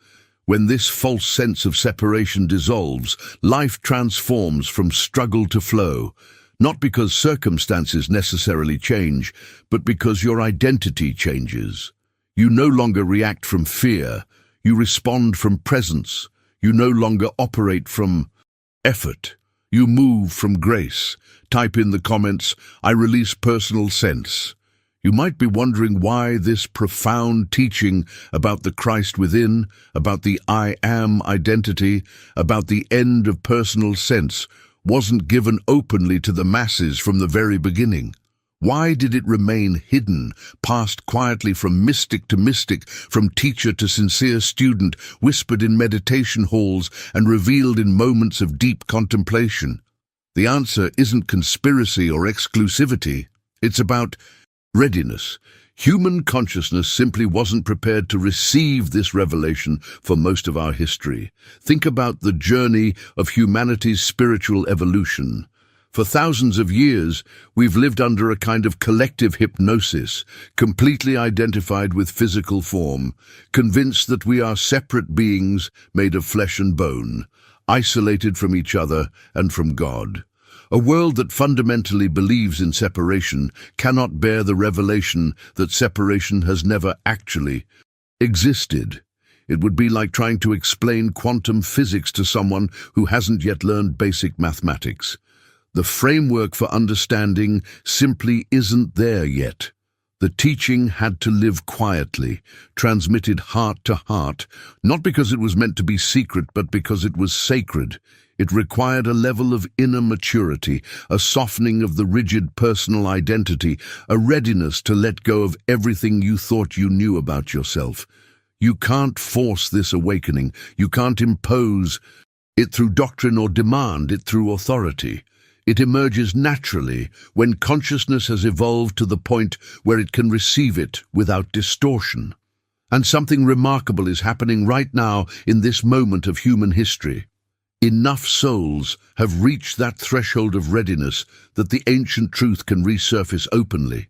When this false sense of separation dissolves, life transforms from struggle to flow, not because circumstances necessarily change, but because your identity changes. You no longer react from fear, you respond from presence. You no longer operate from effort, you move from grace. Type in the comments, "I release personal sense." You might be wondering why this profound teaching about the Christ within, about the I am identity, about the end of personal sense wasn't given openly to the masses from the very beginning. Why did it remain hidden, passed quietly from mystic to mystic, from teacher to sincere student, whispered in meditation halls and revealed in moments of deep contemplation? The answer isn't conspiracy or exclusivity. It's about readiness. Human consciousness simply wasn't prepared to receive this revelation for most of our history. Think about the journey of humanity's spiritual evolution. For thousands of years, we've lived under a kind of collective hypnosis, completely identified with physical form, convinced that we are separate beings made of flesh and bone, isolated from each other and from God. A world that fundamentally believes in separation cannot bear the revelation that separation has never actually existed. It would be like trying to explain quantum physics to someone who hasn't yet learned basic mathematics. The framework for understanding simply isn't there yet. The teaching had to live quietly, transmitted heart to heart, not because it was meant to be secret, but because it was sacred. It required a level of inner maturity, a softening of the rigid personal identity, a readiness to let go of everything you thought you knew about yourself. You can't force this awakening. You can't impose it through doctrine or demand it through authority. It emerges naturally when consciousness has evolved to the point where it can receive it without distortion. And something remarkable is happening right now in this moment of human history. Enough souls have reached that threshold of readiness that the ancient truth can resurface openly.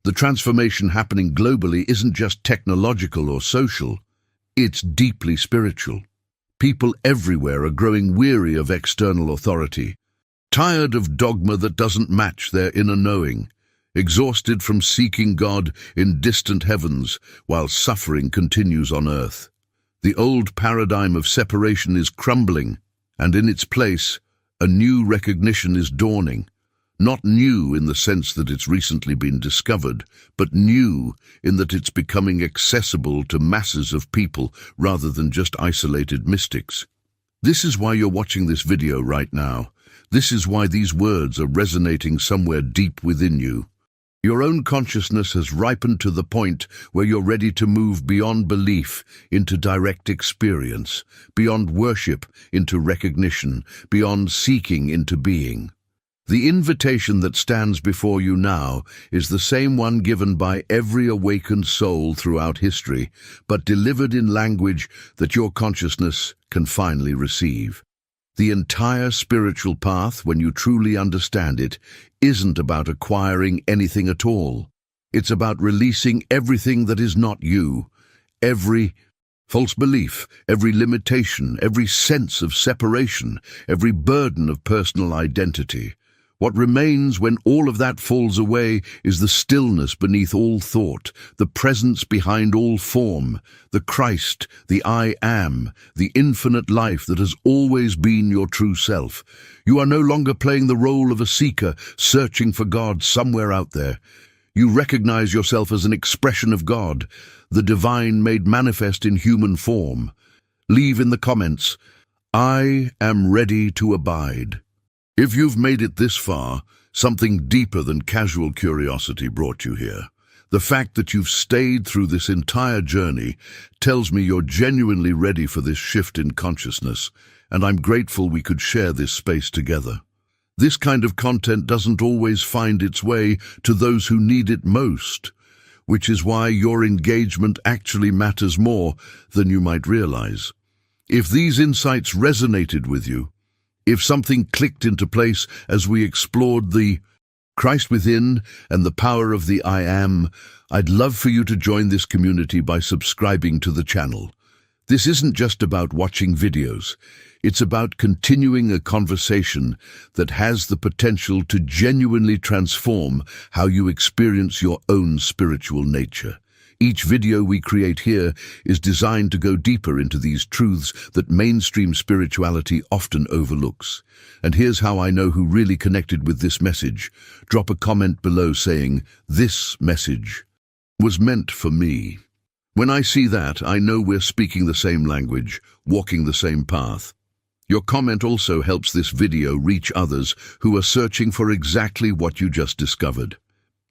The transformation happening globally isn't just technological or social, it's deeply spiritual. People everywhere are growing weary of external authority, tired of dogma that doesn't match their inner knowing, exhausted from seeking God in distant heavens while suffering continues on earth. The old paradigm of separation is crumbling, and in its place, a new recognition is dawning. Not new in the sense that it's recently been discovered, but new in that it's becoming accessible to masses of people rather than just isolated mystics. This is why you're watching this video right now. This is why these words are resonating somewhere deep within you. Your own consciousness has ripened to the point where you're ready to move beyond belief into direct experience, beyond worship into recognition, beyond seeking into being. The invitation that stands before you now is the same one given by every awakened soul throughout history, but delivered in language that your consciousness can finally receive. The entire spiritual path, when you truly understand it, isn't about acquiring anything at all. It's about releasing everything that is not you, every false belief, every limitation, every sense of separation, every burden of personal identity. What remains when all of that falls away is the stillness beneath all thought, the presence behind all form, the Christ, the I am, the infinite life that has always been your true self. You are no longer playing the role of a seeker, searching for God somewhere out there. You recognize yourself as an expression of God, the divine made manifest in human form. Leave in the comments, "I am ready to abide." If you've made it this far, something deeper than casual curiosity brought you here. The fact that you've stayed through this entire journey tells me you're genuinely ready for this shift in consciousness, and I'm grateful we could share this space together. This kind of content doesn't always find its way to those who need it most, which is why your engagement actually matters more than you might realize. If these insights resonated with you, if something clicked into place as we explored the Christ within and the power of the I am, I'd love for you to join this community by subscribing to the channel. This isn't just about watching videos. It's about continuing a conversation that has the potential to genuinely transform how you experience your own spiritual nature. Each video we create here is designed to go deeper into these truths that mainstream spirituality often overlooks. And here's how I know who really connected with this message. Drop a comment below saying, "This message was meant for me." When I see that, I know we're speaking the same language, walking the same path. Your comment also helps this video reach others who are searching for exactly what you just discovered.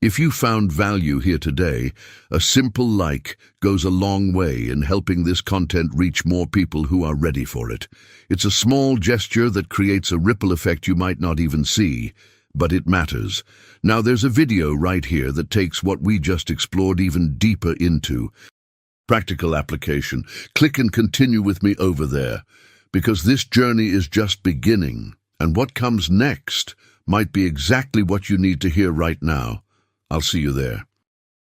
If you found value here today, a simple like goes a long way in helping this content reach more people who are ready for it. It's a small gesture that creates a ripple effect you might not even see, but it matters. Now there's a video right here that takes what we just explored even deeper into practical application. Click and continue with me over there, because this journey is just beginning, and what comes next might be exactly what you need to hear right now. I'll see you there.